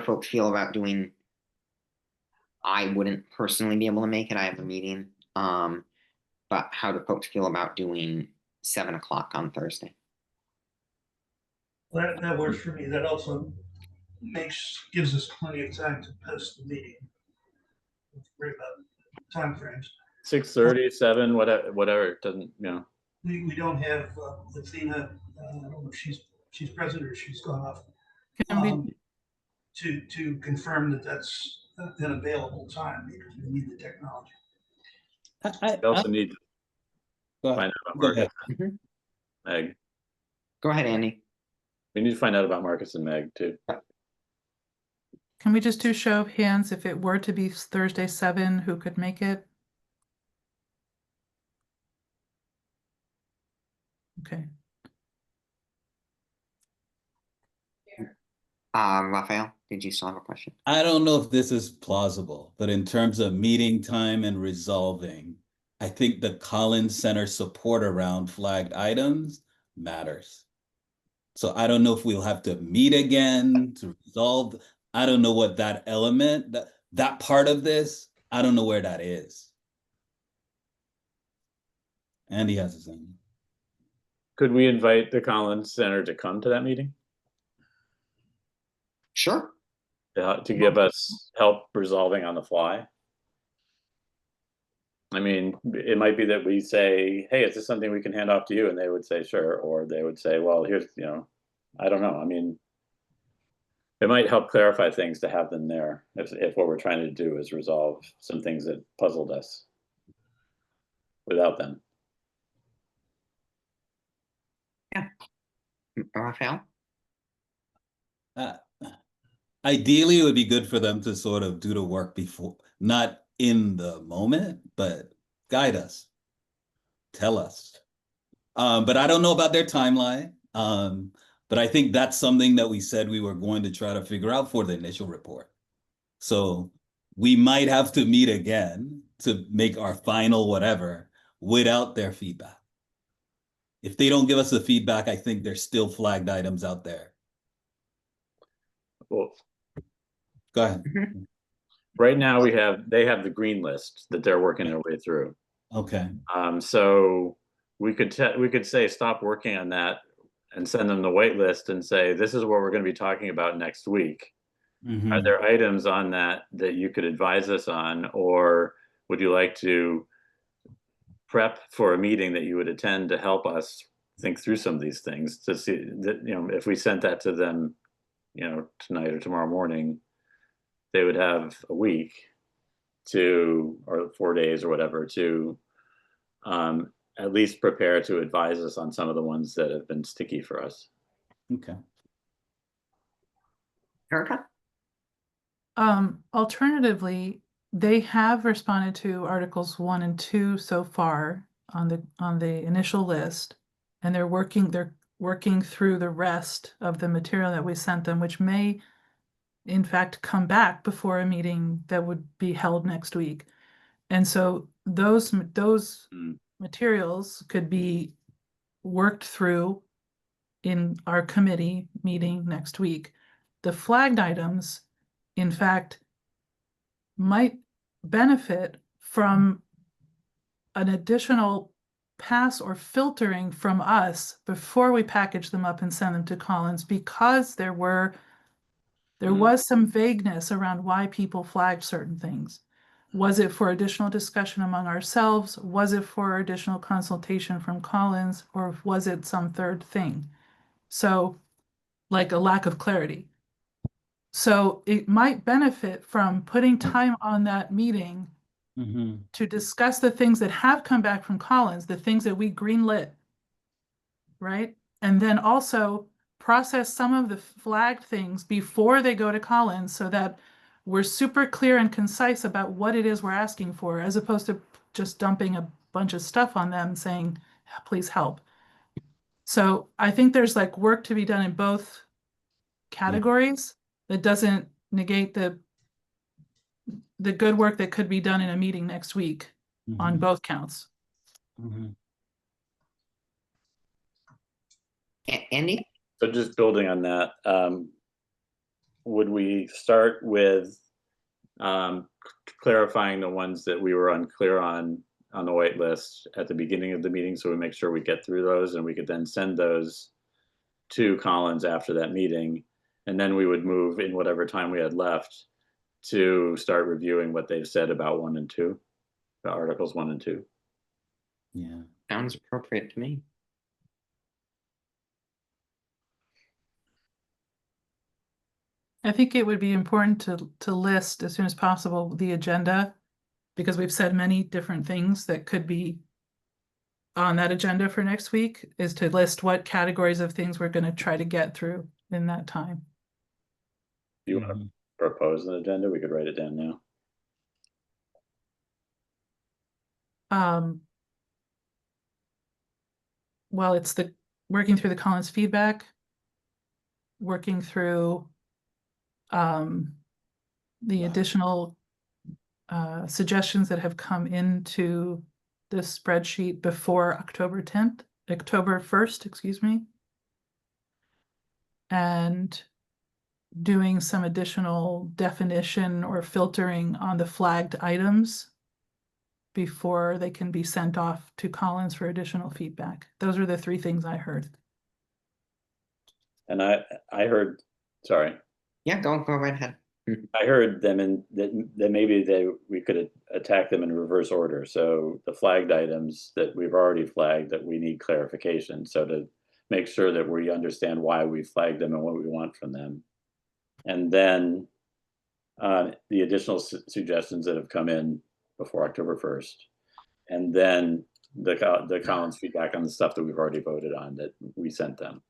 folks feel about doing? I wouldn't personally be able to make it. I have a meeting. But how do folks feel about doing 7 o'clock on Thursday? That works for me. That also gives us plenty of time to post the meeting. Let's worry about timeframes. 6:30, 7, whatever, it doesn't, We don't have Athena, I don't know if she's present or she's gone off. Can we, To confirm that that's an available time because we need the technology. we also need to Go find ahead. out about Go ahead. Marcus and Meg. Go ahead, Andy. We need to find out about Marcus and Meg too. can we just do show of hands if it were to be Thursday 7, who could make it? Okay. Raphael, did you still have a question? I don't know if this is plausible, but in terms of meeting time and resolving, I think the Collins Center support around flagged items matters. So I don't know if we'll have to meet again to resolve. I don't know what that element, that part of this, I don't know where that is. Andy has his own. Could we invite the Collins Center to come to that meeting? Sure. To give us help resolving on the fly? I mean, it might be that we say, hey, is this something we can hand off to you? And they would say, sure. Or they would say, well, here's, I don't know. I mean, it might help clarify things to have them there if what we're trying to do is resolve some things that puzzled us without them. Yeah. Raphael? Ideally, it would be good for them to sort of do the work before, not in the moment, but guide us, tell us. But I don't know about their timeline. But I think that's something that we said we were going to try to figure out for the initial report. So we might have to meet again to make our final whatever without their feedback. If they don't give us the feedback, I think there's still flagged items out there. Well, Go ahead. right now they have the green list that they're working their way through. Okay. So we could say stop working on that and send them the wait list and say, this is what we're going to be talking about next week. Mhm. Are there items on that you could advise us on, or would you like to prep for a meeting that you would attend to help us think through some of these things to see that, if we sent that to them, tonight or tomorrow morning, they would have a week or 4 days or whatever to at least prepare to advise us on some of the ones that have been sticky for us. Okay. Erica? Alternatively, they have responded to Articles 1 and 2 so far on the initial list, and they're working through the rest of the material that we sent them, which may in fact come back before a meeting that would be held next week. And so those materials could be worked through in our committee meeting next week. The flagged items, in fact, might benefit from an additional pass or filtering from us before we package them up and send them to Collins, because there was some vagueness around why people flagged certain things. Was it for additional discussion among ourselves? Was it for additional consultation from Collins? Or was it some third thing? So, like a lack of clarity. So it might benefit from putting time on that meeting Mhm. to discuss the things that have come back from Collins, the things that we greenlit, right? And then also process some of the flagged things before they go to Collins so that we're super clear and concise about what it is we're asking for, as opposed to just dumping a bunch of stuff on them saying, please help. So I think there's like work to be done in both categories. That doesn't negate the good work that could be done in a meeting next week on Mhm. both counts. Mhm. Andy? So just building on that, would we start with clarifying the ones that we were unclear on the white list at the beginning of the meeting, so we make sure we get through those, and we could then send those to Collins after that meeting, and then we would move in whatever time we had left to start reviewing what they've said about 1 and 2, the articles 1 and 2. Yeah. Sounds appropriate to me. I think it would be important to list as soon as possible the agenda, because we've said many different things that could be on that agenda for next week, is to list what categories of things we're going to try to get through in that time. Do you want to propose an agenda? We could write it down now. Well, it's the working through the Collins feedback, working through the additional suggestions that have come into this spreadsheet before October 1st, excuse me. And doing some additional definition or filtering on the flagged items before they can be sent off to Collins for additional feedback. Those are the 3 things I heard. And I heard, sorry, Yeah, go right ahead. I heard them in that maybe we could attack them in reverse order. So the flagged items that we've already flagged that we need clarification. So to make sure that we understand why we flagged them and what we want from them. And then the additional suggestions that have come in before October 1st. And then the Collins feedback on the stuff that we've already voted on that we sent them.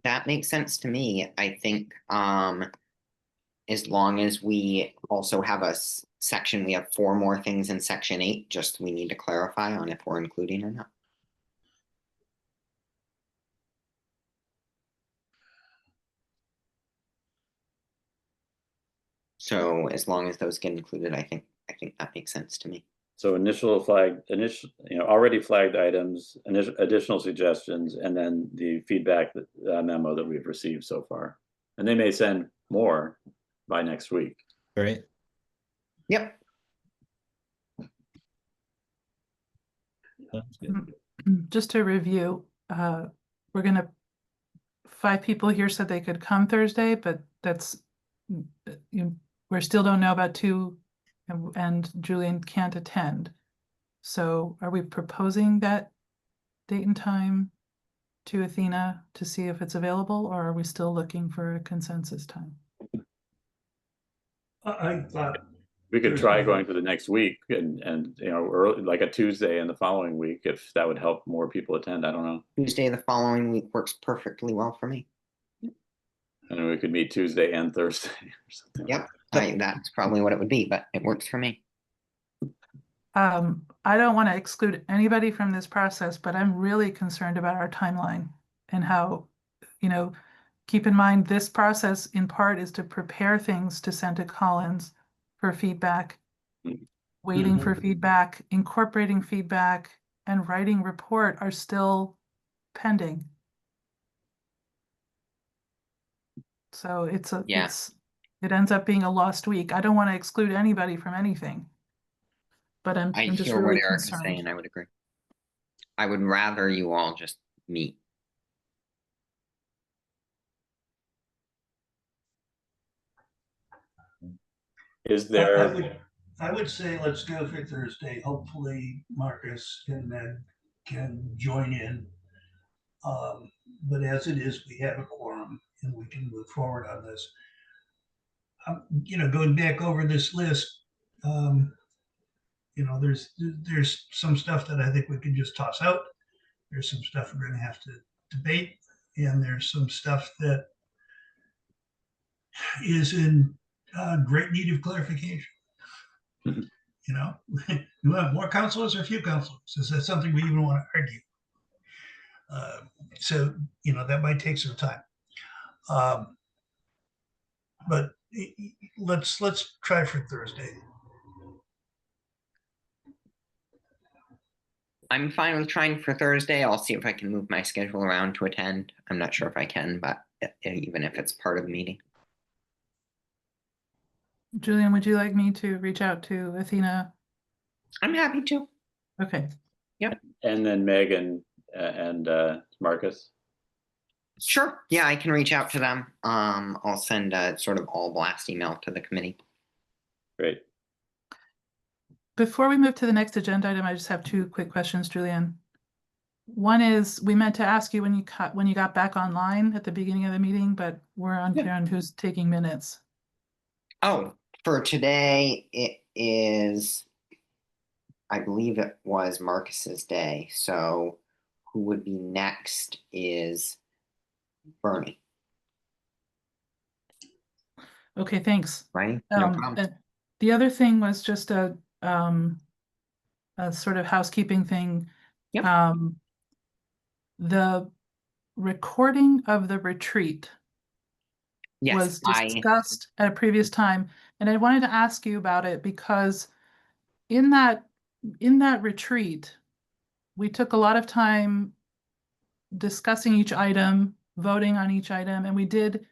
That makes sense to me. I think as long as we also have a section, we have 4 more things in section 8, just we need to clarify on if we're including or not. So as long as those get included, I think that makes sense to me. So already flagged items, additional suggestions, and then the feedback memo that we've received so far. And they may send more by next week. Great. Yep. Sounds good. Just to review, we're gonna, 5 people here said they could come Thursday, but that's, we still don't know about 2, and Julian can't attend. So are we proposing that date and time to Athena to see if it's available, or are we still looking for a consensus time? I thought, We could try going for the next week and early, like a Tuesday in the following week, if that would help more people attend. I don't know. Tuesday the following week works perfectly well for me. And we could meet Tuesday and Thursday or something. Yep. That's probably what it would be, but it works for me. I don't want to exclude anybody from this process, but I'm really concerned about our timeline and how, keep in mind, this process in part is to prepare things to send to Collins for feedback, waiting for feedback, incorporating feedback, and writing report are still pending. So it ends up being a lost week. I don't want to exclude anybody from anything, but I'm just hear really what Eric is concerned. saying. I would agree. I would rather you all just meet. Is there? I would say let's go for Thursday. Hopefully Marcus can join in. But as it is, we have a quorum and we can move forward on this. Going back over this list, there's some stuff that I think we can just toss out. There's some stuff we're going to have to debate, and there's some stuff that is in great need of clarification. You know, you want more counselors or few counselors? Is that something we even want to argue? So, you know, that might take some time. But let's try for Thursday. I'm fine with trying for Thursday. I'll see if I can move my schedule around to attend. I'm not sure if I can, but even if it's part of the meeting. Julian, would you like me to reach out to Athena? I'm happy to. Okay, And then Meg and Marcus. Sure. Yeah, I can reach out to them. I'll send a sort of all blast email to the committee. Great. before we move to the next agenda item, I just have two quick questions, Julian. One is, we meant to ask you when you got back online at the beginning of the meeting, but we're unclear on who's taking minutes. Oh, for today, it is, I believe it was Marcus's day. So who would be next is Bernie, Okay, thanks. right? No problem. And the other thing was just a sort of housekeeping thing. Yep. The recording of the retreat Yes, was discussed at a previous time, and I wanted to ask you about it because in that retreat, we took a lot of time discussing each item, voting on each item, and we did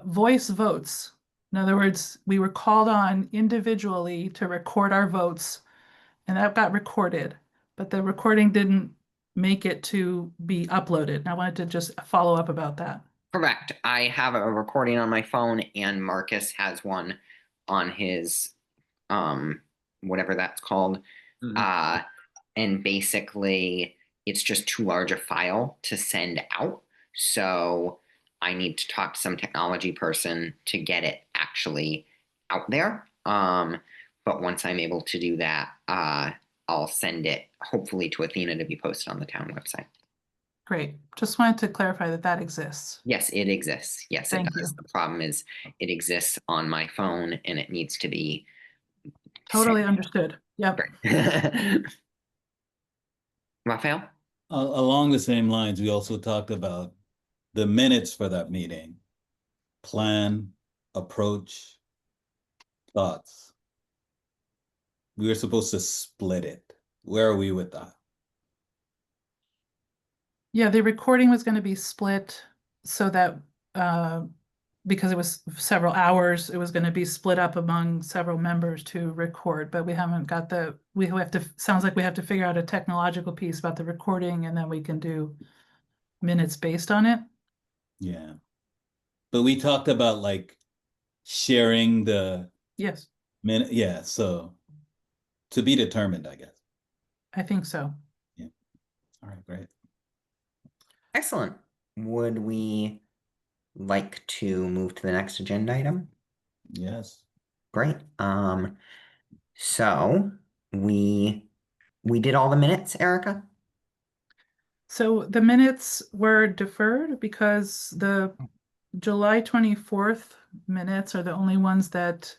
voice votes. In other words, we were called on individually to record our votes, and that got recorded, but the recording didn't make it to be uploaded. And I wanted to just follow up about that. correct. I have a recording on my phone, and Marcus has one on his whatever that's called. And basically it's just too large a file to send out. So I need to talk to some technology person to get it actually out there. But once I'm able to do that, I'll send it hopefully to Athena to be posted on the town website. Great. Just wanted to clarify that that exists. Yes, it exists. Yes, Thank it does. you. The problem is it exists on my phone and it needs to be Totally understood. Yep. sent. Raphael? Along the same lines, we also talked about the minutes for that meeting. Plan, approach, thoughts. We were supposed to split it. Where are we with that? Yeah, the recording was going to be split so that because it was several hours, it was going to be split up among several members to record, but we haven't got sounds like we have to figure out a technological piece about the recording, and then we can do minutes based on it. Yeah. But we talked about like sharing the Yes, minute. Yeah, so to be determined, I guess. I think so. All right, great. Excellent. Would we like to move to the next agenda item? Yes. Great. So we did all the minutes, Erica? So the minutes were deferred because the July 24th minutes are the only ones that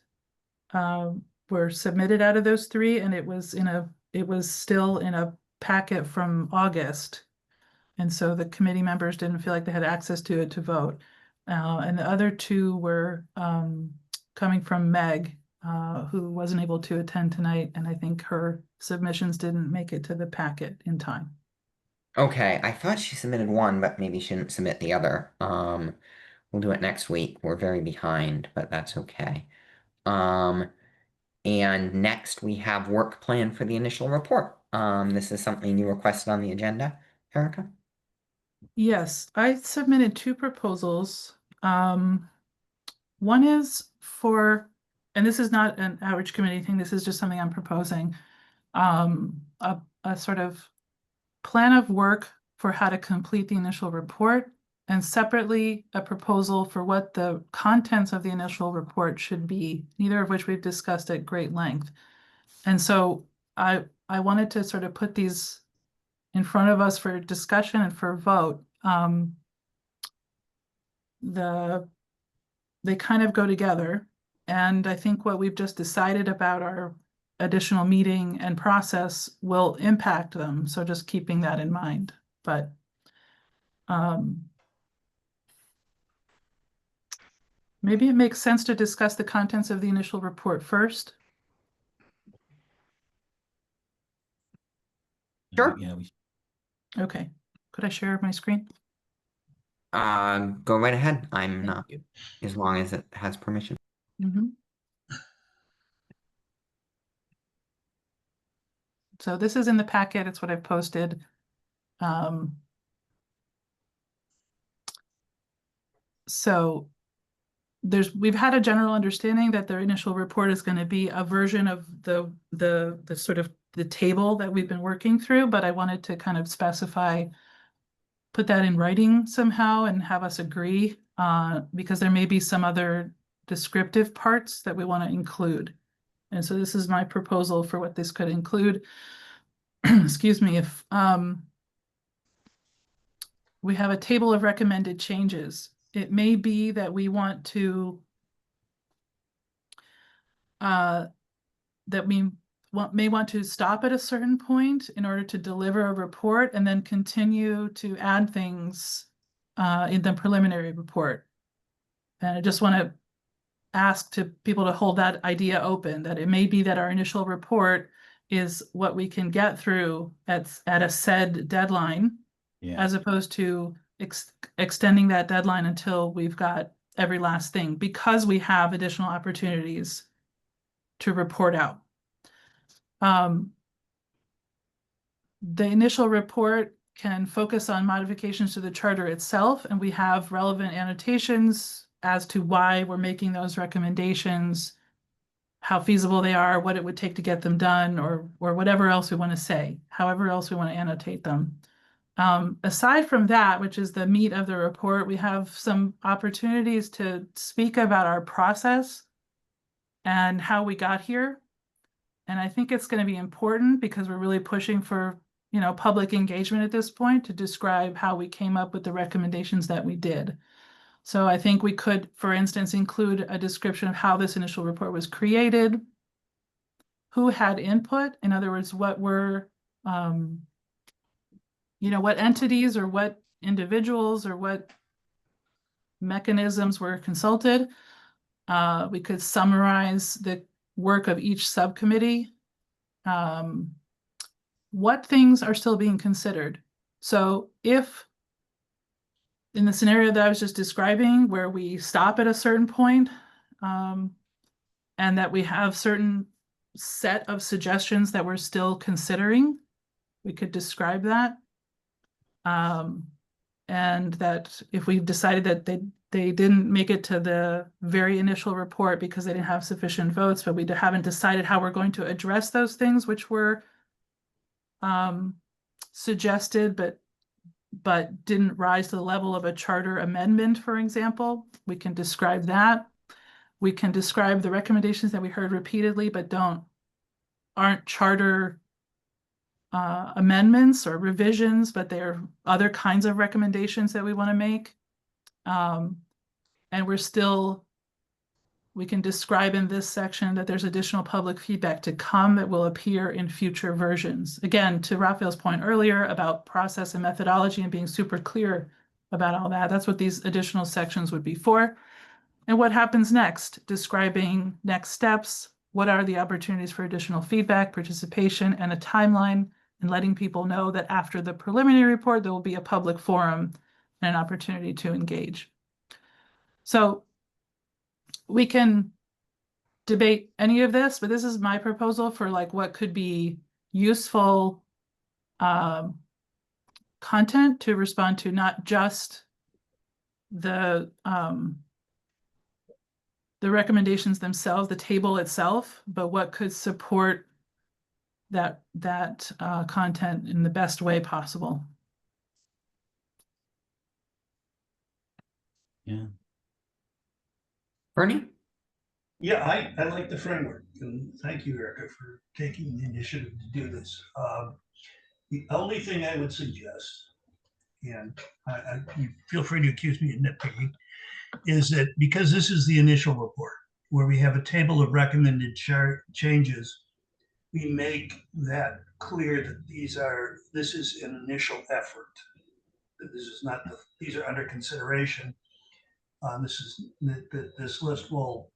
were submitted out of those three, and it was still in a packet from August. And so the committee members didn't feel like they had access to it to vote. And the other two were coming from Meg, who wasn't able to attend tonight, and I think her submissions didn't make it to the packet in time. Okay, I thought she submitted one, but maybe she didn't submit the other. We'll do it next week. We're very behind, but that's okay. And next we have work plan for the initial report. This is something you requested on the agenda, Erica? Yes, I submitted two proposals. One is for, and this is not an outreach committee thing, this is just something I'm proposing, a sort of plan of work for how to complete the initial report, and separately a proposal for what the contents of the initial report should be, neither of which we've discussed at great length. And so I wanted to sort of put these in front of us for discussion and for vote. They kind of go together, and I think what we've just decided about our additional meeting and process will impact them. So just keeping that in mind, but maybe it makes sense to discuss the contents of the initial report first. Sure. Yeah, we Okay, could I share my screen? Go right ahead. I'm Thank you. as long as it has permission. Mhm. So this is in the packet. It's what I've posted. So we've had a general understanding that their initial report is going to be a version of the sort of the table that we've been working through, but I wanted to kind of specify, put that in writing somehow and have us agree, because there may be some other descriptive parts that we want to include. And so this is my proposal for what this could include. Excuse me, if we have a table of recommended changes, it may be that we want to that we may want to stop at a certain point in order to deliver a report and then continue to add things in the preliminary report. And I just want to ask people to hold that idea open, that it may be that our initial report is what we can get through at a said deadline, yeah. as opposed to extending that deadline until we've got every last thing, because we have additional opportunities to report out. The initial report can focus on modifications to the charter itself, and we have relevant annotations as to why we're making those recommendations, how feasible they are, what it would take to get them done, or whatever else we want to say, however else we want to annotate them. Aside from that, which is the meat of the report, we have some opportunities to speak about our process and how we got here. And I think it's going to be important because we're really pushing for, public engagement at this point to describe how we came up with the recommendations that we did. So I think we could, for instance, include a description of how this initial report was created, who had input, in other words, what were, what entities or what individuals or what mechanisms were consulted. We could summarize the work of each subcommittee. What things are still being considered? So if in the scenario that I was just describing, where we stop at a certain point, and that we have certain set of suggestions that we're still considering, we could describe that. And that if we've decided that they didn't make it to the very initial report because they didn't have sufficient votes, but we haven't decided how we're going to address those things which were suggested but didn't rise to the level of a charter amendment, for example, we can describe that. We can describe the recommendations that we heard repeatedly but aren't charter amendments or revisions, but they're other kinds of recommendations that we want to make. And we can describe in this section that there's additional public feedback to come that will appear in future versions. Again, to Raphael's point earlier about process and methodology and being super clear about all that, that's what these additional sections would be for. And what happens next, describing next steps, what are the opportunities for additional feedback, participation, and a timeline, and letting people know that after the preliminary report, there will be a public forum and an opportunity to engage. So we can debate any of this, but this is my proposal for what could be useful content to respond to, not just the recommendations themselves, the table itself, but what could support that content in the best way possible. Yeah. Bernie? Yeah, I like the framework, and thank you, Erica, for taking the initiative to do this. The only thing I would suggest, and you feel free to accuse me of nitpicking, is that because this is the initial report, where we have a table of recommended changes, we make that clear that this is an initial effort. That this is not, these are under consideration. This list will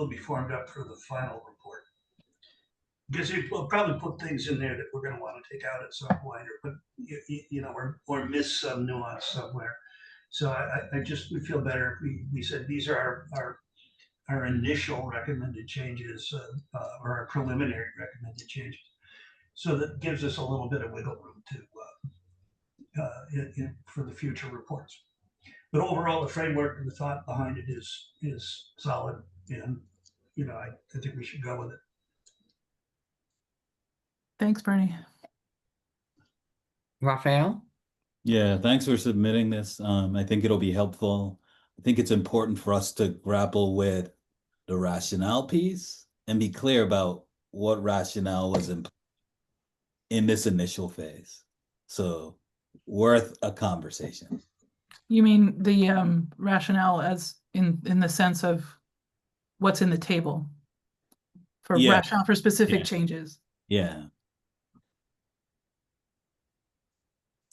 be formed up for the final report. Because we'll probably put things in there that we're going to want to take out at some point, or put, or miss some nuance somewhere. So we feel better if we said these are our initial recommended changes, or our preliminary recommended changes. So that gives us a little bit of wiggle room for the future reports. But overall, the framework and the thought behind it is solid, and I think we should go with it. Thanks, Bernie. Raphael? Yeah, thanks for submitting this. I think it'll be helpful. I think it's important for us to grapple with the rationale piece and be clear about what rationale was in this initial phase. So worth a conversation. You mean the rationale as in the sense of what's in the table for Yeah. rationale for specific Yeah. changes? Yeah.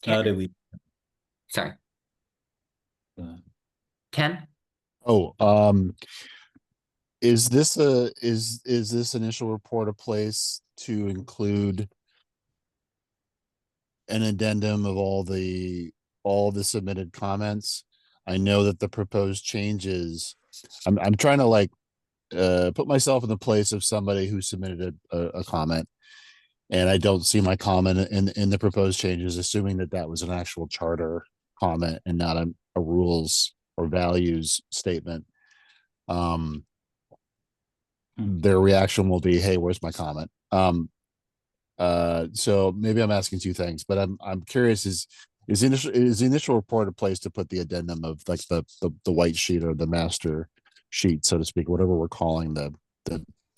How do we? Sorry. uh, Ken? Oh, is this initial report a place to include an addendum of all the submitted comments? I know that the proposed changes, I'm trying to like put myself in the place of somebody who submitted a comment, and I don't see my comment in the proposed changes, assuming that was an actual charter comment and not a rules or values statement. Their reaction will be, hey, where's my comment? So maybe I'm asking two things, but I'm curious, is the initial report a place to put the addendum of like the white sheet or the master sheet, so to speak, whatever we're calling the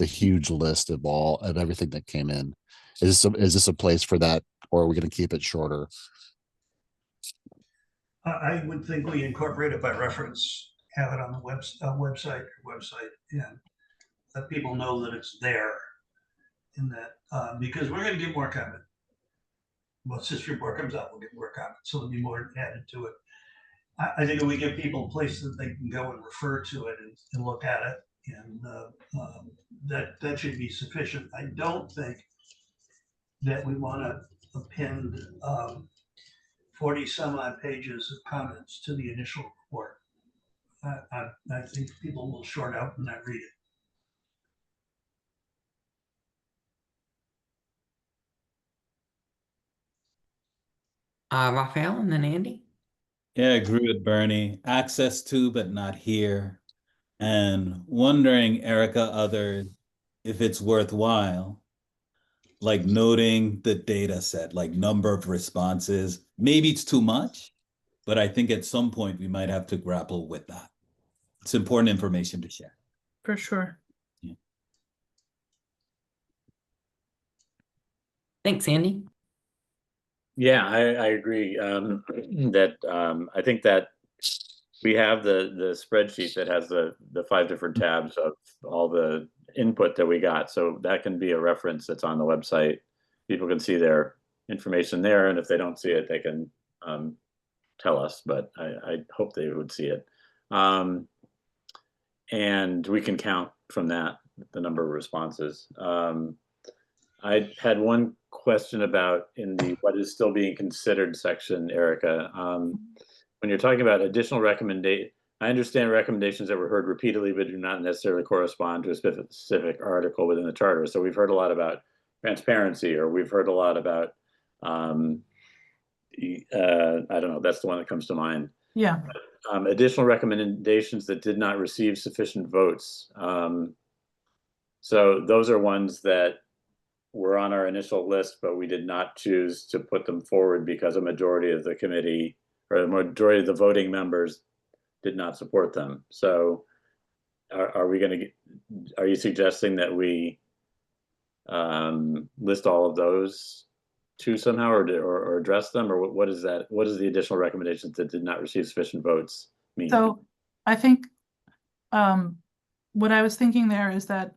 huge list of everything that came in? Is this a place for that, or are we going to keep it shorter? I would think we incorporate it by reference, have it on the website, and let people know that it's there. In that, because we're going to get more comment. Once this report comes out, we'll get more comment, so there'll be more added to it. I think if we give people a place that they can go and refer to it and look at it, and that should be sufficient. I don't think that we want to append 40 some odd pages of comments to the initial report. I think people will short out and not read it. Raphael and then Andy? Yeah, I agree with Bernie. Access to, but not here. And wondering, Erica, if it's worthwhile, like noting the data set, like number of responses. Maybe it's too much, but I think at some point we might have to grapple with that. It's important information to share. For sure. Thanks, Andy. Yeah, I agree. That I think that we have the spreadsheet that has the 5 different tabs of all the input that we got. So that can be a reference that's on the website. People can see their information there, and if they don't see it, they can tell us. But I hope they would see it, and we can count from that the number of responses. I had one question about in the what is still being considered section, Erica. When you're talking about additional I understand recommendations that were heard repeatedly but do not necessarily correspond to a specific article within the charter. So we've heard a lot about transparency, or we've heard a lot about, I don't know, that's the one that comes to mind. Yeah. Additional recommendations that did not receive sufficient votes. So those are ones that were on our initial list, but we did not choose to put them forward because a majority of the committee or the majority of the voting members did not support them. So are you suggesting that we list all of those too somehow, or address them, or what is that? What is the additional recommendations that did not receive sufficient votes mean? So I think what I was thinking there is that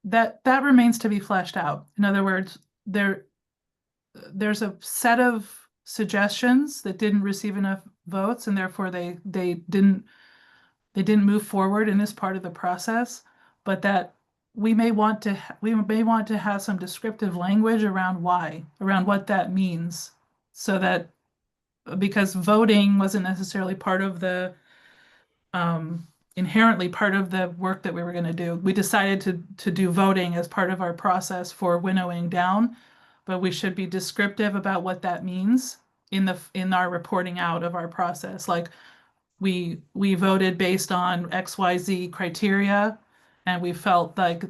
that remains to be fleshed out. In other words, there's a set of suggestions that didn't receive enough votes, and therefore they didn't move forward in this part of the process, but that we may want to have some descriptive language around what that means, so that, because voting wasn't necessarily part of the inherently part of the work that we were going to do. We decided to do voting as part of our process for winnowing down, but we should be descriptive about what that means in our reporting out of our process. Like, we voted based on XYZ criteria, and we felt like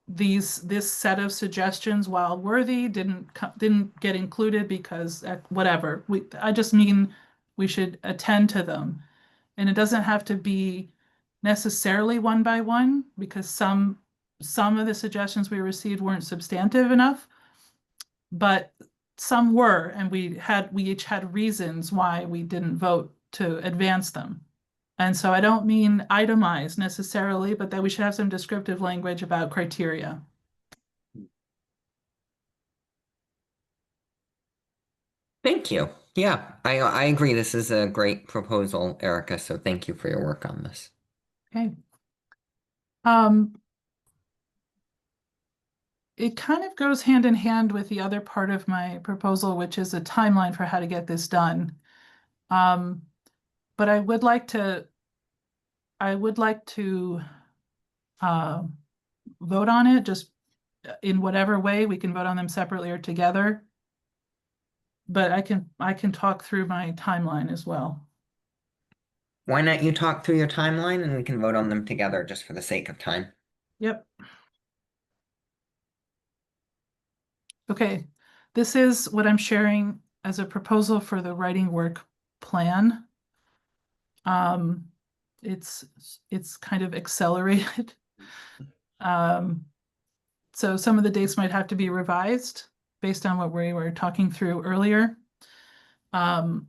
this set of suggestions, while worthy, didn't get included because whatever. I just mean we should attend to them, and it doesn't have to be necessarily one by one, because some of the suggestions we received weren't substantive enough, but some were, and we each had reasons why we didn't vote to advance them. And so I don't mean itemize necessarily, but that we should have some descriptive language about criteria. Thank you. Yeah, I agree. This is a great proposal, Erica. So thank you for your work on this. Okay. It kind of goes hand in hand with the other part of my proposal, which is a timeline for how to get this done. But I would like to vote on it, just in whatever way. We can vote on them separately or together. But I can talk through my timeline as well. Why not you talk through your timeline and we can vote on them together just for the sake of time? Yep. Okay, this is what I'm sharing as a proposal for the writing work plan. It's kind of accelerated. So some of the dates might have to be revised based on what we were talking through earlier. But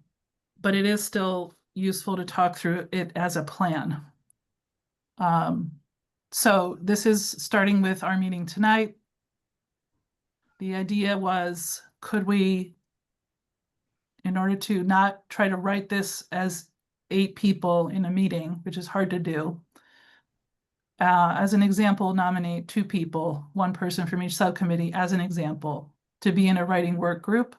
it is still useful to talk through it as a plan. So this is starting with our meeting tonight. The idea was, could we, in order to not try to write this as 8 people in a meeting, which is hard to do, as an example, nominate 2 people, 1 person from each subcommittee as an example, to be in a writing work group.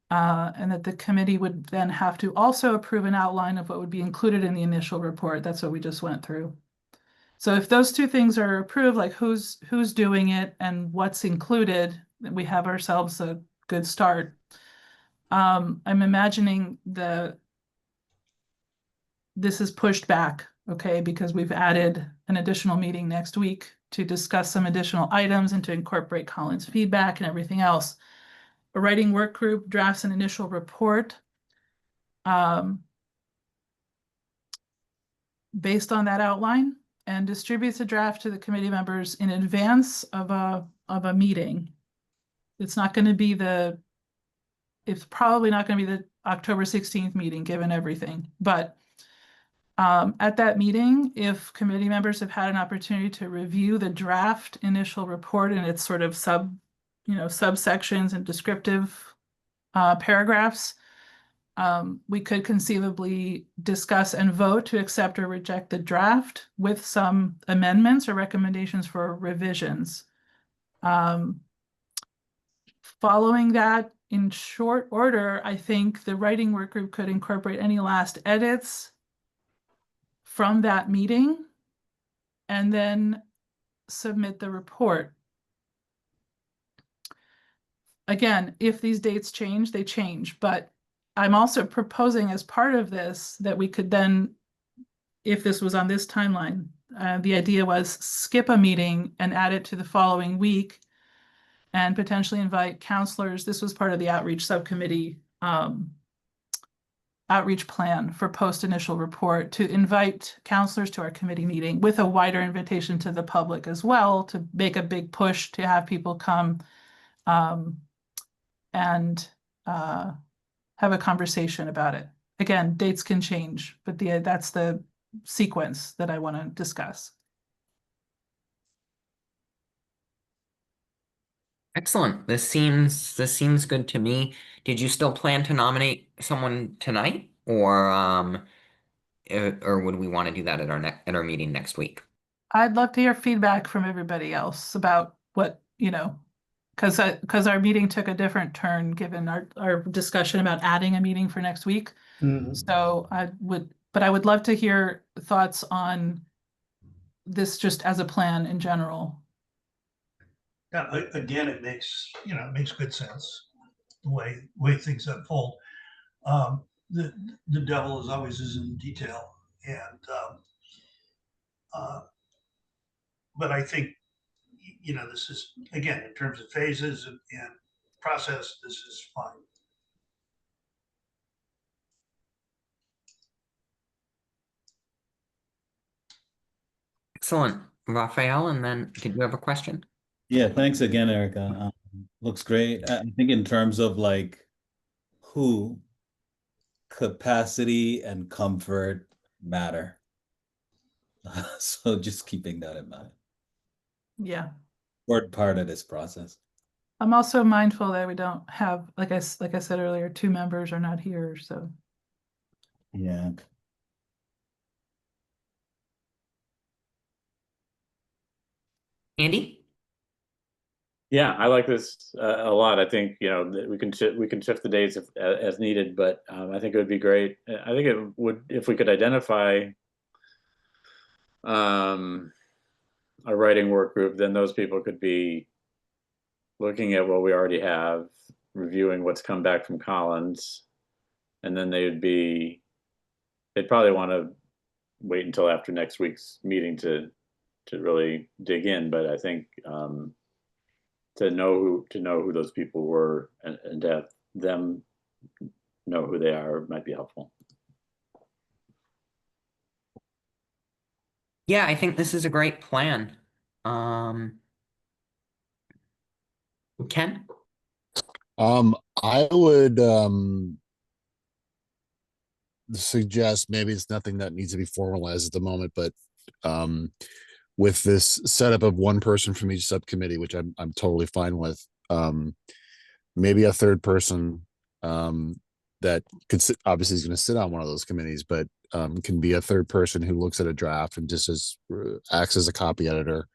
And that the committee would then have to also approve an outline of what would be included in the initial report. That's what we just went through. So if those 2 things are approved, like who's doing it and what's included, then we have ourselves a good start. I'm imagining this is pushed back, okay, because we've added an additional meeting next week to discuss some additional items and to incorporate Colin's feedback and everything else. A writing work group drafts an initial report based on that outline, and distributes a draft to the committee members in advance of a meeting. It's probably not going to be the October 16th meeting, given everything. But at that meeting, if committee members have had an opportunity to review the draft initial report and its sort of subsections and descriptive paragraphs, we could conceivably discuss and vote to accept or reject the draft with some amendments or recommendations for revisions. Following that, in short order, I think the writing work group could incorporate any last edits from that meeting and then submit the report. Again, if these dates change, they change, but I'm also proposing as part of this that we could then, if this was on this timeline, the idea was skip a meeting and add it to the following week and potentially invite counselors. This was part of the outreach subcommittee outreach plan for post-initial report, to invite counselors to our committee meeting with a wider invitation to the public as well, to make a big push to have people come and have a conversation about it. Again, dates can change, but that's the sequence that I want to discuss. Excellent. This seems good to me. Did you still plan to nominate someone tonight, or would we want to do that at our meeting next week? I'd love to hear feedback from everybody else about what, because our meeting took a different turn given our discussion about adding a meeting for next week. So I would love to hear thoughts on this just as a plan in general. Yeah, again, it makes good sense, the way things unfold. The devil is always in the detail, and but I think, this is, again, in terms of phases and process, this is fine. Excellent. Raphael, and then did you have a question? Yeah, thanks again, Erica. Looks great. I think in terms of like who, capacity and comfort matter. So just keeping that in mind. Yeah. Important part of this process. I'm also mindful that we don't have, like I said earlier, 2 members are not here, so. Yeah. Andy? Yeah, I like this a lot. I think, that we can shift the dates as needed, but I think it would be great. I think it would, if we could identify a writing work group, then those people could be looking at what we already have, reviewing what's come back from Collins, and then they'd probably want to wait until after next week's meeting to really dig in. But I think to know who those people were and to have them know who they are might be helpful. Yeah, I think this is a great plan. Ken? I would suggest, maybe it's nothing that needs to be formalized at the moment, but with this setup of one person from each subcommittee, which I'm totally fine with, maybe a third person that could sit, obviously is going to sit on one of those committees, but can be a third person who looks at a draft and just acts as a copy editor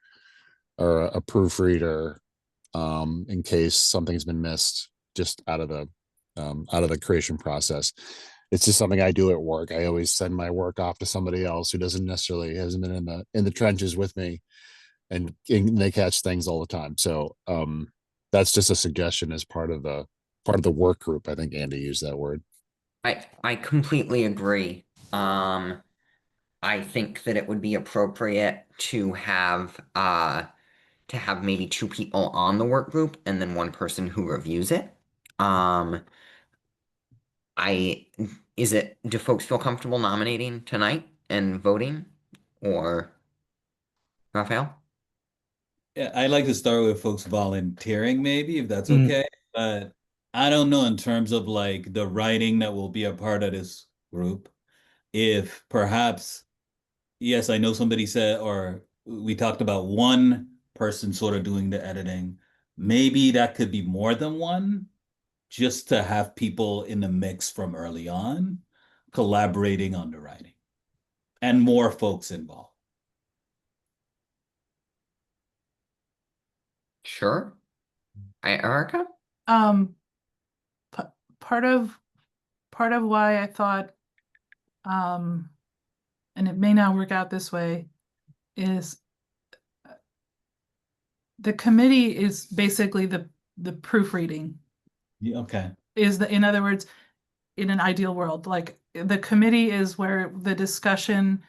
or a proofreader, in case something's been missed just out of the creation process. It's just something I do at work. I always send my work off to somebody else who hasn't been in the trenches with me, and they catch things all the time. So that's just a suggestion as part of the work group. I think Andy used that word. I completely agree. I think that it would be appropriate to have maybe 2 people on the work group and then 1 person who reviews it. Do folks feel comfortable nominating tonight and voting, or Raphael? Yeah, I like to start with folks volunteering, maybe, if that's okay. But I don't know in terms of like the writing that will be a part of this group. If perhaps, yes, I know somebody said, or we talked about one person sort of doing the editing. Maybe that could be more than one, just to have people in the mix from early on, collaborating on the writing, and more folks involved. Sure. Erica? Part of why I thought, and it may not work out this way, is the committee is basically the proofreading. Yeah, okay. In other words, in an ideal world, like the committee is where the discussion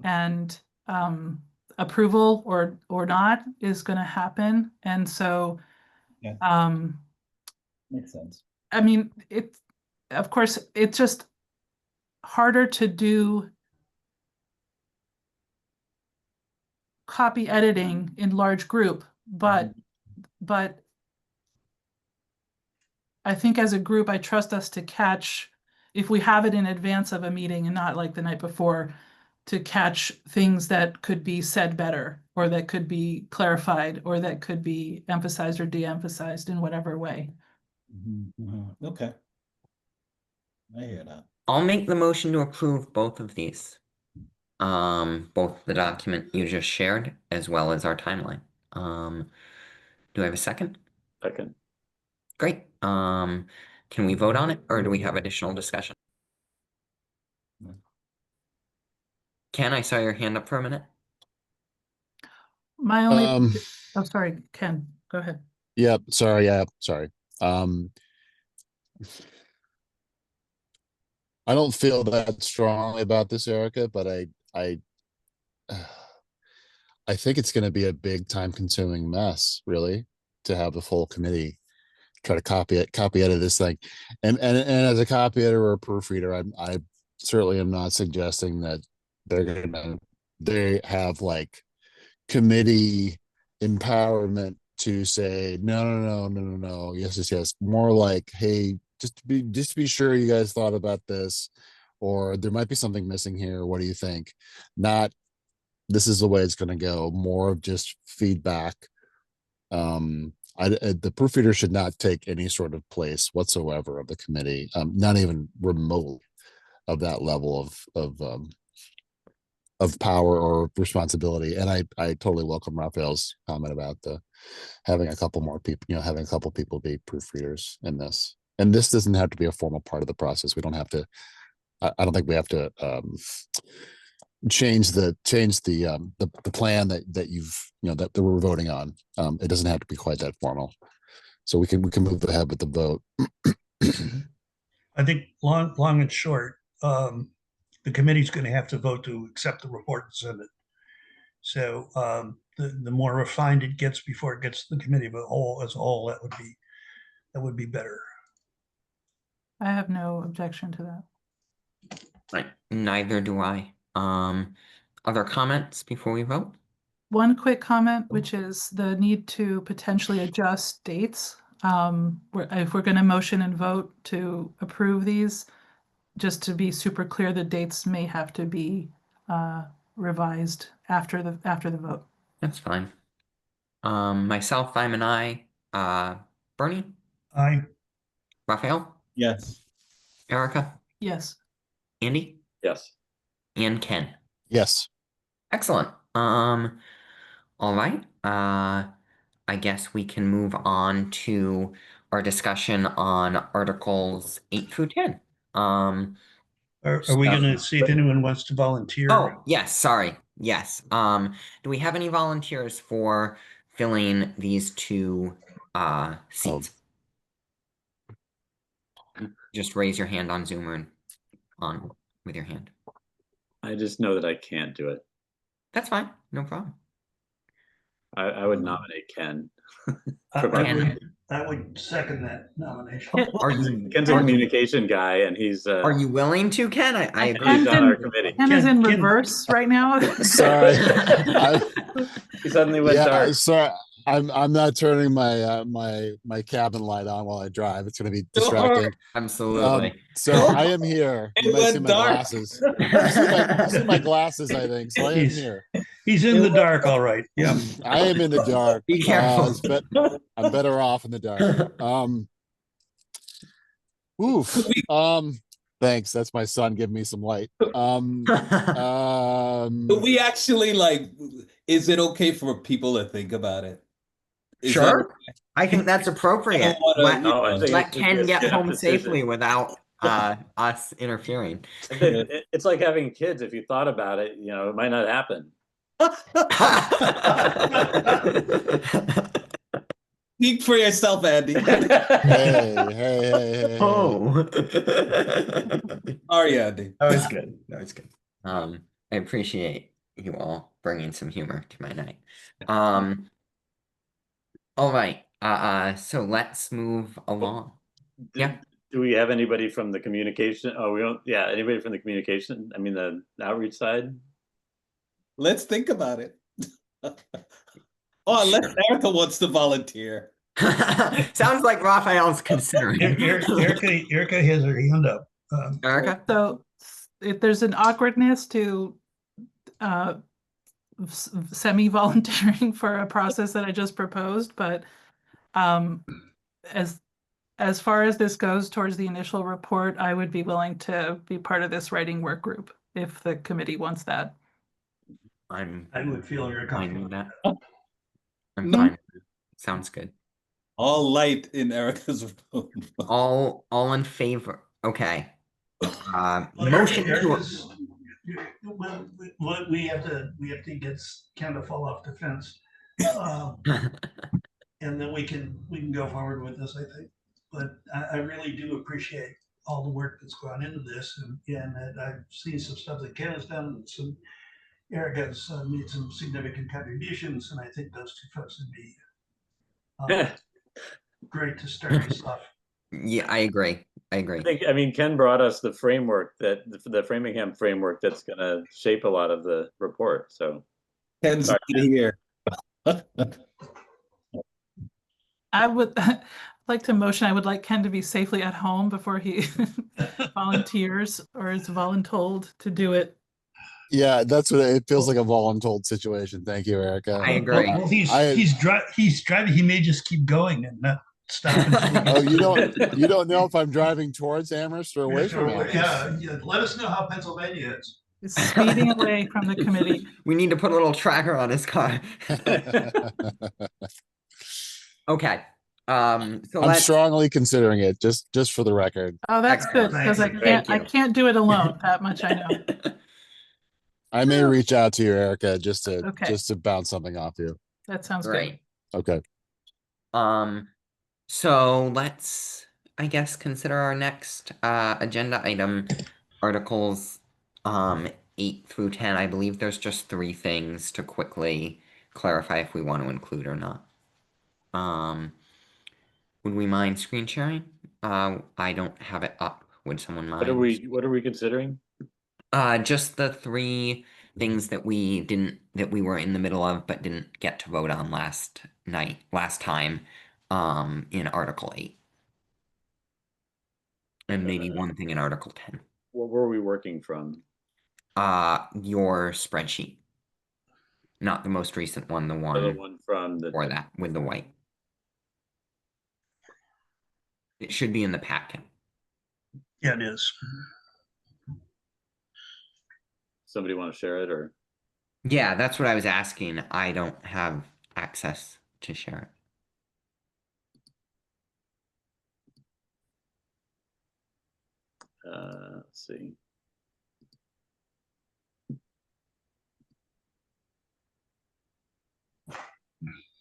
and approval or not is going to happen. And so, Yeah. Makes sense. I mean, of course, it's just harder to do copy editing in large group, but I think as a group, I trust us to catch, if we have it in advance of a meeting and not like the night before, to catch things that could be said better, or that could be clarified, or that could be emphasized or de-emphasized in whatever way. Okay. I hear that. I'll make the motion to approve both of these. Both the document you just shared as well as our timeline. Do I have a second? Second. Great. Can we vote on it, or do we have additional discussion? Ken, I saw your hand up for a minute. My only, Um, oh, sorry, Ken, go ahead. Yep, sorry, yeah, sorry. I don't feel that strongly about this, Erica, but I think it's gonna be a big time-consuming mess, really, to have the full committee try to copy edit this thing. And as a copy editor or a proofreader, I certainly am not suggesting that they have like committee empowerment to say no, yes, more like, hey, just to be sure you guys thought about this, or there might be something missing here, what do you think? Not this is the way it's going to go, more of just feedback. The proofreader should not take any sort of place whatsoever of the committee, not even remote of that level of power or responsibility. And I totally welcome Raphael's comment about having a couple more people, having a couple people be proofreaders in this. And this doesn't have to be a formal part of the process. We don't have to. I don't think we have to change the plan that you've that we're voting on. It doesn't have to be quite that formal, so we can move ahead with the vote. I think long and short, the committee's going to have to vote to accept the report and send it. So the more refined it gets before it gets to the committee, but as a whole, that would be better. I have no objection to that. Right. Neither do I. Other comments before we vote? One quick comment, which is the need to potentially adjust dates. If we're going to motion and vote to approve these, just to be super clear, the dates may have to be revised after the vote. That's fine. Myself, I'm an I. Bernie, Aye. Raphael, Yes. Erica, Yes. Andy, Yes. and Ken. Yes. Excellent. All right. I guess we can move on to our discussion on Articles 8 through 10. Are we going to see if anyone wants to volunteer? Oh, yes, sorry. Yes. Do we have any volunteers for filling these two seats? Just raise your hand on Zoom or on with your hand. I just know that I can't do it. That's fine. No problem. I would nominate Ken. I would second that nomination. Are you Ken's a communication guy, and he's are you willing to, Ken? I agree. he's on our committee. Ken is in Ken- reverse right now. Sorry. He suddenly went dark. Sorry. I'm not turning my cabin light on while I drive. It's going to be distracting. Absolutely. So I am here. You It might see went my dark. glasses. You see my glasses, I think. So I am He's- here. He's in the dark, all right. Yeah. I am in the dark. Be careful. I'm better off in the dark. Thanks. That's my son giving me some light. But we actually is it okay for people to think about it? Is Sure. I think that's appropriate. No, I think Let it's Ken a get staff home decision. safely without us interfering. It's like having kids. If you thought about it, it might not happen. Speak for yourself, Andy. Hey. Oh. Sorry, Andy. That was good. That was good. I appreciate you all bringing some humor to my night. All right. So let's move along. Yeah. Do we have anybody from the communication? Oh, we don't. Yeah, anybody from the communication? I mean, the outreach side. Let's think about it. Unless Erica wants to volunteer. Sounds like Raphael's considering. Erica has her hand up. Erica? So if there's an awkwardness to semi-volunteering for a process that I just proposed, but as far as this goes towards the initial report, I would be willing to be part of this writing work group if the committee wants that. I would feel very fine with comfortable. that. I'm No. fine. with it. Sounds good. All light in Erica's room. All in favor. Okay. Well, Motion to Erica's- well, we have to get kind of fall off the fence. And then we can go forward with this, I think. But I really do appreciate all the work that's gone into this, and that I've seen some stuff that Ken has done, and some Erica's made some significant contributions, and I think those two folks would be great to start this off. Yeah, I agree. I mean, Ken brought us the framework the Framingham framework that's going to shape a lot of the report. So Ken's Sorry. here. I would like to motion, I would like Ken to be safely at home before he volunteers or is voluntold to do it. Yeah, that's what it feels like, a voluntold situation. Thank you, Erica. I agree. Well, he's I- he's driving. He may just keep going and not stop. Oh, you don't know if I'm driving towards Amherst or away from Amherst. Yeah. Let us know how Pennsylvania is. He's speeding away from the committee. We need to put a little tracker on his car. Okay. So I'm let's strongly considering it, just for the record. Oh, that's good, Excellent. because I Thank can't, I you. can't do it alone, that much I know. I may reach out to you, Erica, just Okay. to bounce something off you. That sounds good. Great. Okay. So let's, I guess, consider our next agenda item, articles 8 through 10. I believe there's just 3 things to quickly clarify if we want to include or not. Would we mind screen sharing? I don't have it up. Would someone mind? what are we considering? Just the 3 things that we were in the middle of but didn't get to vote on last time, in Article 8. And maybe one thing in Article 10. What were we working from? Your spreadsheet. Not the most recent one, the The one one from the or that with the white. It should be in the packet. Yeah, it is. somebody want to share it or? Yeah, that's what I was asking. I don't have access to share it. Let's see.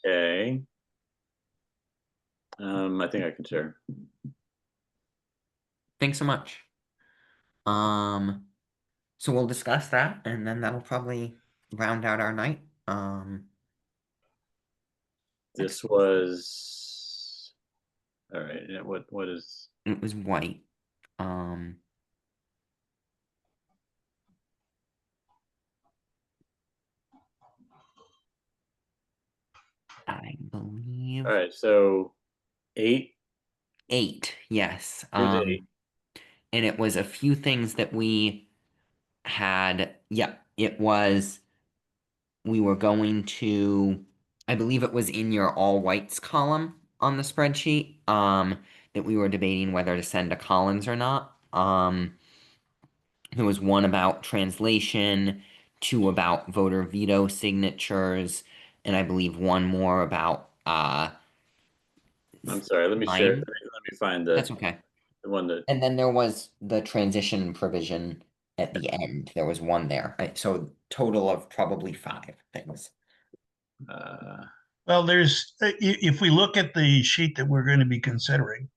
Okay. I think I can share. Thanks so much. So we'll discuss that, and then that'll probably round out our night. This was, all right, yeah, what is, It was white. I believe all right, so 8, 8, yes. here's 8. And it was a few things that we had. Yeah, it was. We were going to, I believe it was in your all whites column on the spreadsheet, that we were debating whether to send to Collins or not. There was one about translation, 2 about voter veto signatures, and I believe one more about I'm sorry, let me share, Mine? let me find That's the okay. one that, And then there was the transition provision at the end. There was one there. So total of probably 5 things. Well, there's, if we look at the sheet that we're going to be considering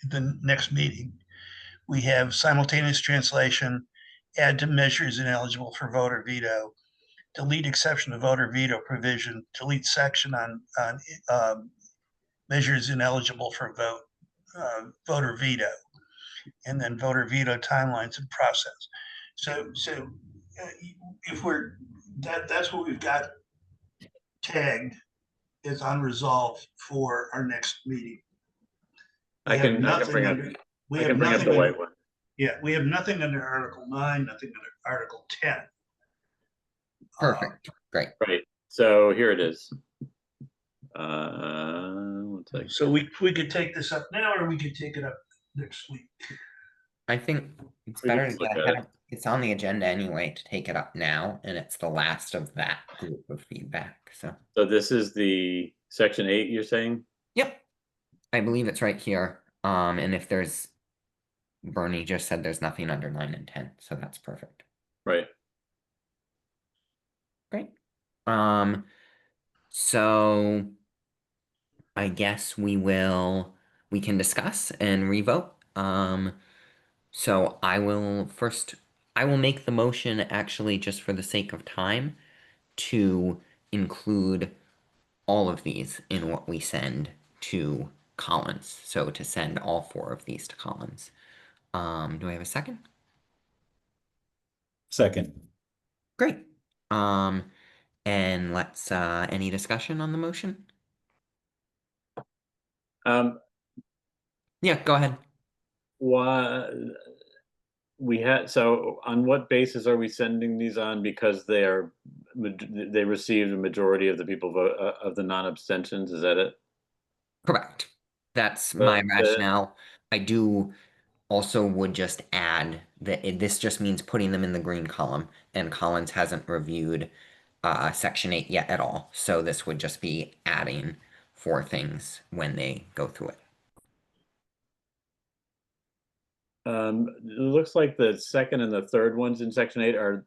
at the next meeting, we have simultaneous translation, add to measures ineligible for voter veto, delete exception to voter veto provision, delete section on measures ineligible for voter veto, and then voter veto timelines and process. So if we're, that's what we've got tagged as unresolved for our next meeting. I can bring up, We I have can bring up nothing the white one. Yeah, we have nothing under Article 9, nothing under Article 10. Perfect. Great. Right, so here it is. One second. So we could take this up now, or we could take it up next week. I think it's We better can to look get at ahead. it. of- It's on the agenda anyway to take it up now, and it's the last of that group of feedback. So, So this is the section 8, you're saying? yep, I believe it's right here. And if there's, Bernie just said there's nothing under 9 and 10, so that's perfect. Right. Great. So I guess we can discuss and revote. So I will make the motion actually just for the sake of time to include all of these in what we send to Collins. So to send all 4 of these to Collins. Do I have a second? Second. Great. And let's any discussion on the motion? Yeah, go ahead. Why we had, so on what basis are we sending these on? Because they received a majority of the people vote of the non-abstentions, is that it? Correct. That's my But rationale. I do also would just add that this just means putting them in the green column, and Collins hasn't reviewed section 8 yet at all. So this would just be adding 4 things when they go through it. It looks like the second and the third ones in section 8 are,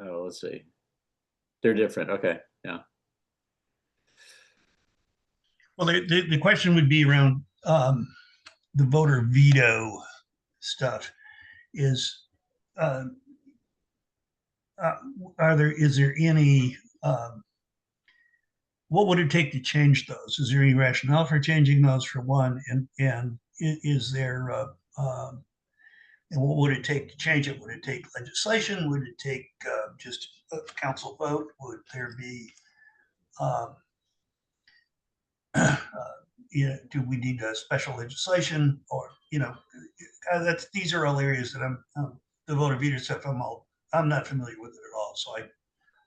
oh, let's see. They're different. Okay, yeah. Well, the question would be around the voter veto stuff. Is is there any, what would it take to change those? Is there any rationale for changing those, for one? And is there, and what would it take to change it? Would it take legislation? Would it take just a council vote? Would there be, do we need a special legislation? Or, these are all areas that the voter veto stuff, I'm not familiar with it at all, so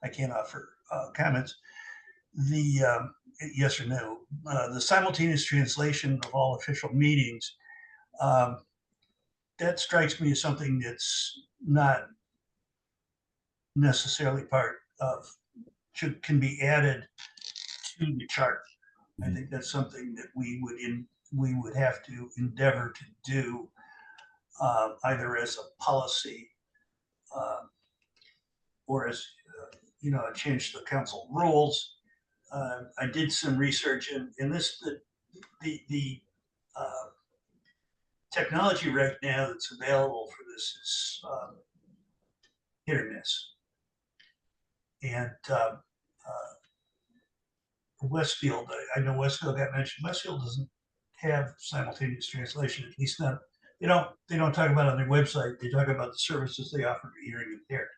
I can't offer comments. The yes or no, the simultaneous translation of all official meetings, that strikes me as something that's not necessarily part of, can be added to the chart. I think that's something that we would have to endeavor to do, either as a policy or as a change to the council rules. I did some research, and this the technology right now that's available for this is hit or miss. And Westfield, I know Westfield got mentioned. Westfield doesn't have simultaneous translation, at least not. They don't talk about it on their website. They talk about the services they offer to hearing impaired.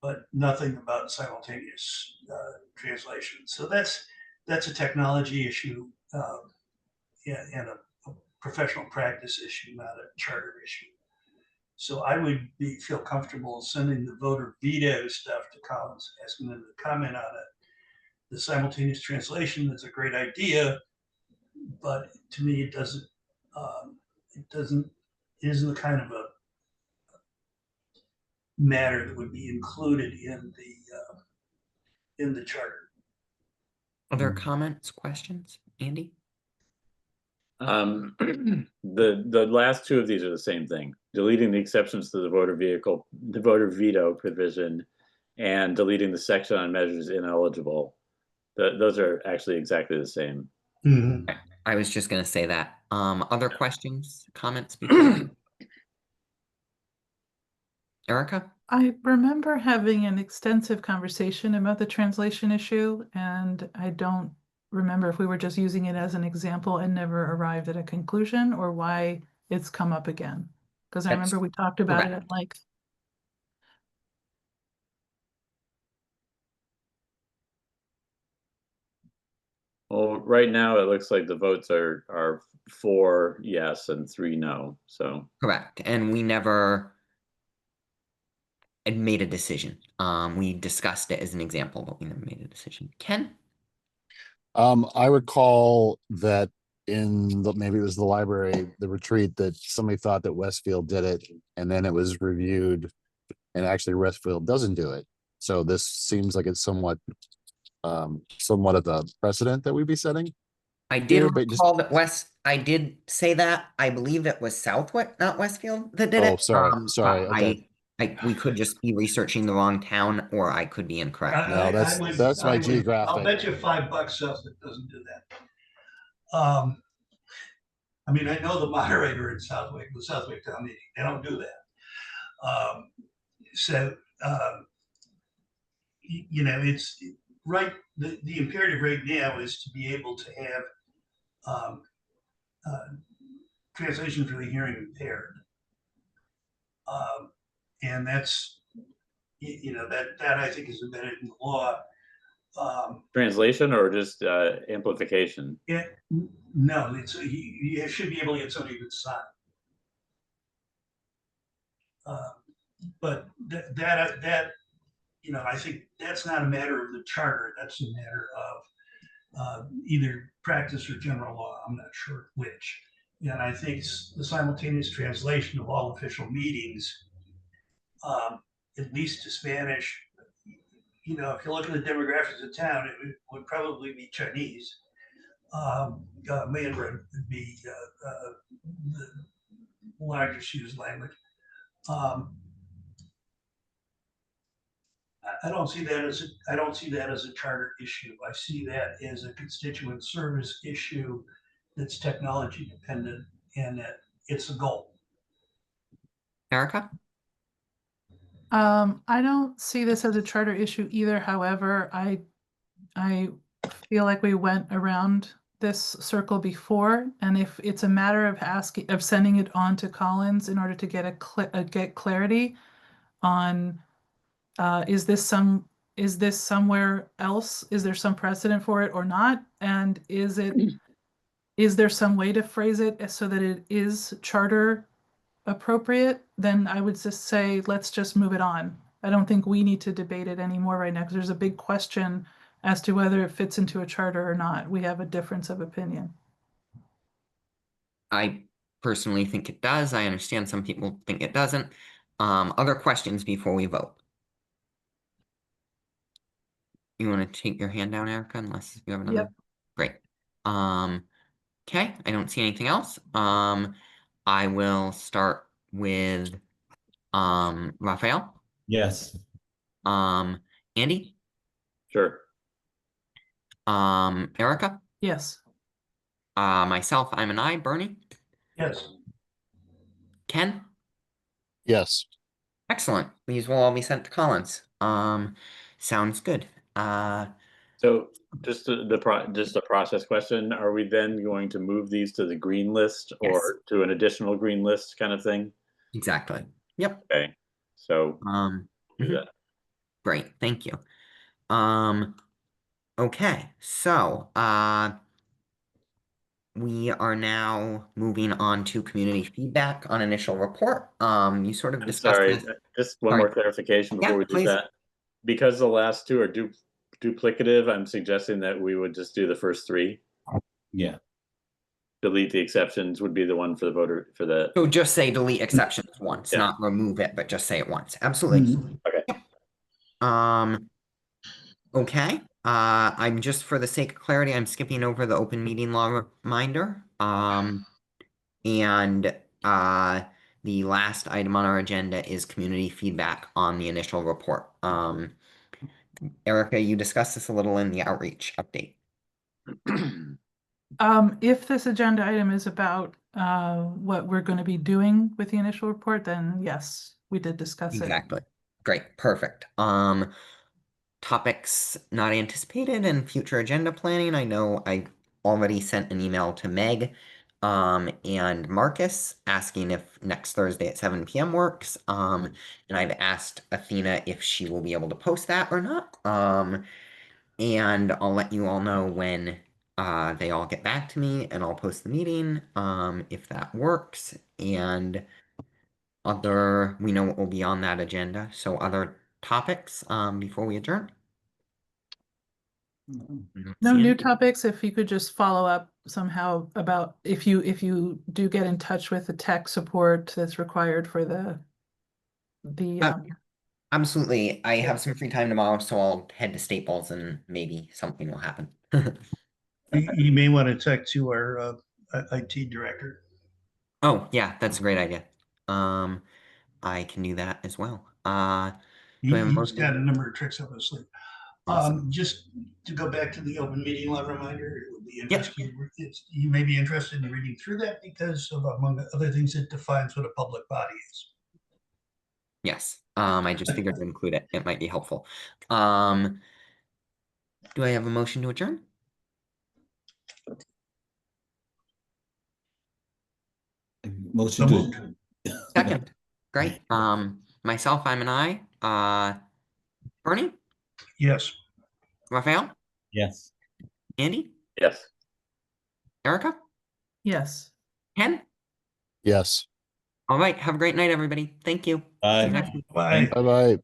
But nothing about simultaneous translation. So that's a technology issue and a professional practice issue, not a charter issue. So I would feel comfortable sending the voter veto stuff to Collins, asking them to comment on it. The simultaneous translation is a great idea, but to me it isn't the kind of a matter that would be included in the charter. Other comments, questions, Andy? The last 2 of these are the same thing: deleting the exceptions to the voter veto provision, and deleting the section on measures ineligible. Those are actually exactly the same. Mm-hmm. I was just going to say that. Other questions, comments before? Erica? I remember having an extensive conversation about the translation issue, and I don't remember if we were just using it as an example and never arrived at a conclusion, or why it's come up again. Because I remember we talked about it at length. Well, right now it looks like the votes are 4 yes and 3 no. So Correct. And we never had made a decision. We discussed it as an example, but we never made a decision. Ken? I recall that in the, maybe it was the library, the retreat, that somebody thought that Westfield did it, and then it was reviewed, and actually Westfield doesn't do it. So this seems like it's somewhat of a precedent that we'd be setting. I did Here, but just- recall that I did say that. I believe it was Southwick, not Westfield, that did it. Oh, sorry, But sorry, okay. we could just be researching the wrong town, or I could be incorrect. No, that's my I'll geographic. bet you $5 Southwick doesn't do that. I mean, I know the moderator in Southwick, the Southwick town meeting, they don't do that. You know, it's right. The imperative right now is to be able to have translation for the hearing impaired. And that's, you know, that I think is embedded in the law. translation or just amplification? Yeah, no, it's you should be able to get somebody to sign. But that you know, I think that's not a matter of the charter. That's a matter of either practice or general law. I'm not sure which. And I think the simultaneous translation of all official meetings, at least to Spanish, you know, if you look at the demographics of town, it would probably be Chinese. Mandarin would be the largest used language. I don't see that as a charter issue. I see that as a constituent service issue that's technology dependent, and that it's a goal. Erica? I don't see this as a charter issue either. However, I feel like we went around this circle before, and if it's a matter of sending it on to Collins in order to get get clarity on is this somewhere else? Is there some precedent for it or not? And is there some way to phrase it so that it is charter appropriate? Then I would just say, let's just move it on. I don't think we need to debate it anymore right now because there's a big question as to whether it fits into a charter or not. We have a difference of opinion. I personally think it does. I understand some people think it doesn't. Other questions before we vote? You want to take your hand down, Erica, unless you have another? Yep. Great. Okay, I don't see anything else. I will start with Raphael. Yes. Andy. Sure. Erica. Yes. Myself, I'm an I. Bernie. Yes. Ken. Yes. Excellent. These will all be sent to Collins. Sounds good. So just a process question. Are we then going to move these to the green list or Yes. to an additional green list kind of thing? Exactly. Yep. Okay. So do Mhm. that. Great, thank you. Okay, so we are now moving on to community feedback on initial report. You sort of I'm discussed sorry, this. just one Sorry. more clarification before Yeah, we do please. that. Because the last two are duplicative, I'm suggesting that we would just do the first three. Yeah. Delete the exceptions would be the one for the voter for the. So just say delete exceptions once, Yeah. not remove it, but just say it once. Absolutely. Okay. Okay. I'm just for the sake of clarity, I'm skipping over the open meeting law reminder. And the last item on our agenda is community feedback on the initial report. Erica, you discussed this a little in the outreach update. If this agenda item is about what we're going to be doing with the initial report, then yes, we did discuss it. Exactly. Great. Perfect. Topics not anticipated and future agenda planning. I know I already sent an email to Meg and Marcus asking if next Thursday at 7 p.m. works. And I've asked Athena if she will be able to post that or not. And I'll let you all know when they all get back to me and I'll post the meeting, if that works. And we know what will be on that agenda. So other topics, before we adjourn? No See new any? topics, if you could just follow up somehow about if you do get in touch with the tech support that's required for the Absolutely. I have some free time tomorrow, so I'll head to Staples and maybe something will happen. You may want to talk to our IT director. Oh, yeah, that's a great idea. I can do that as well. Do I have a He's motion? got a number of tricks up his sleeve. Awesome. Just to go back to the open meeting law reminder, it would be Yep. interesting. You may be interested in reading through that because of, among other things, it defines what a public body is. Yes. I just figured to include it. It might be helpful. Do I have a motion to adjourn? Motion So to. moved. Second. Great. Myself, I'm an I. Bernie? Yes. Raphael? Yes. Andy? Yes. Erica? yes. Ken? Yes. All right. Have a great night, everybody. Thank you. See you Bye. next week. Bye. Bye bye.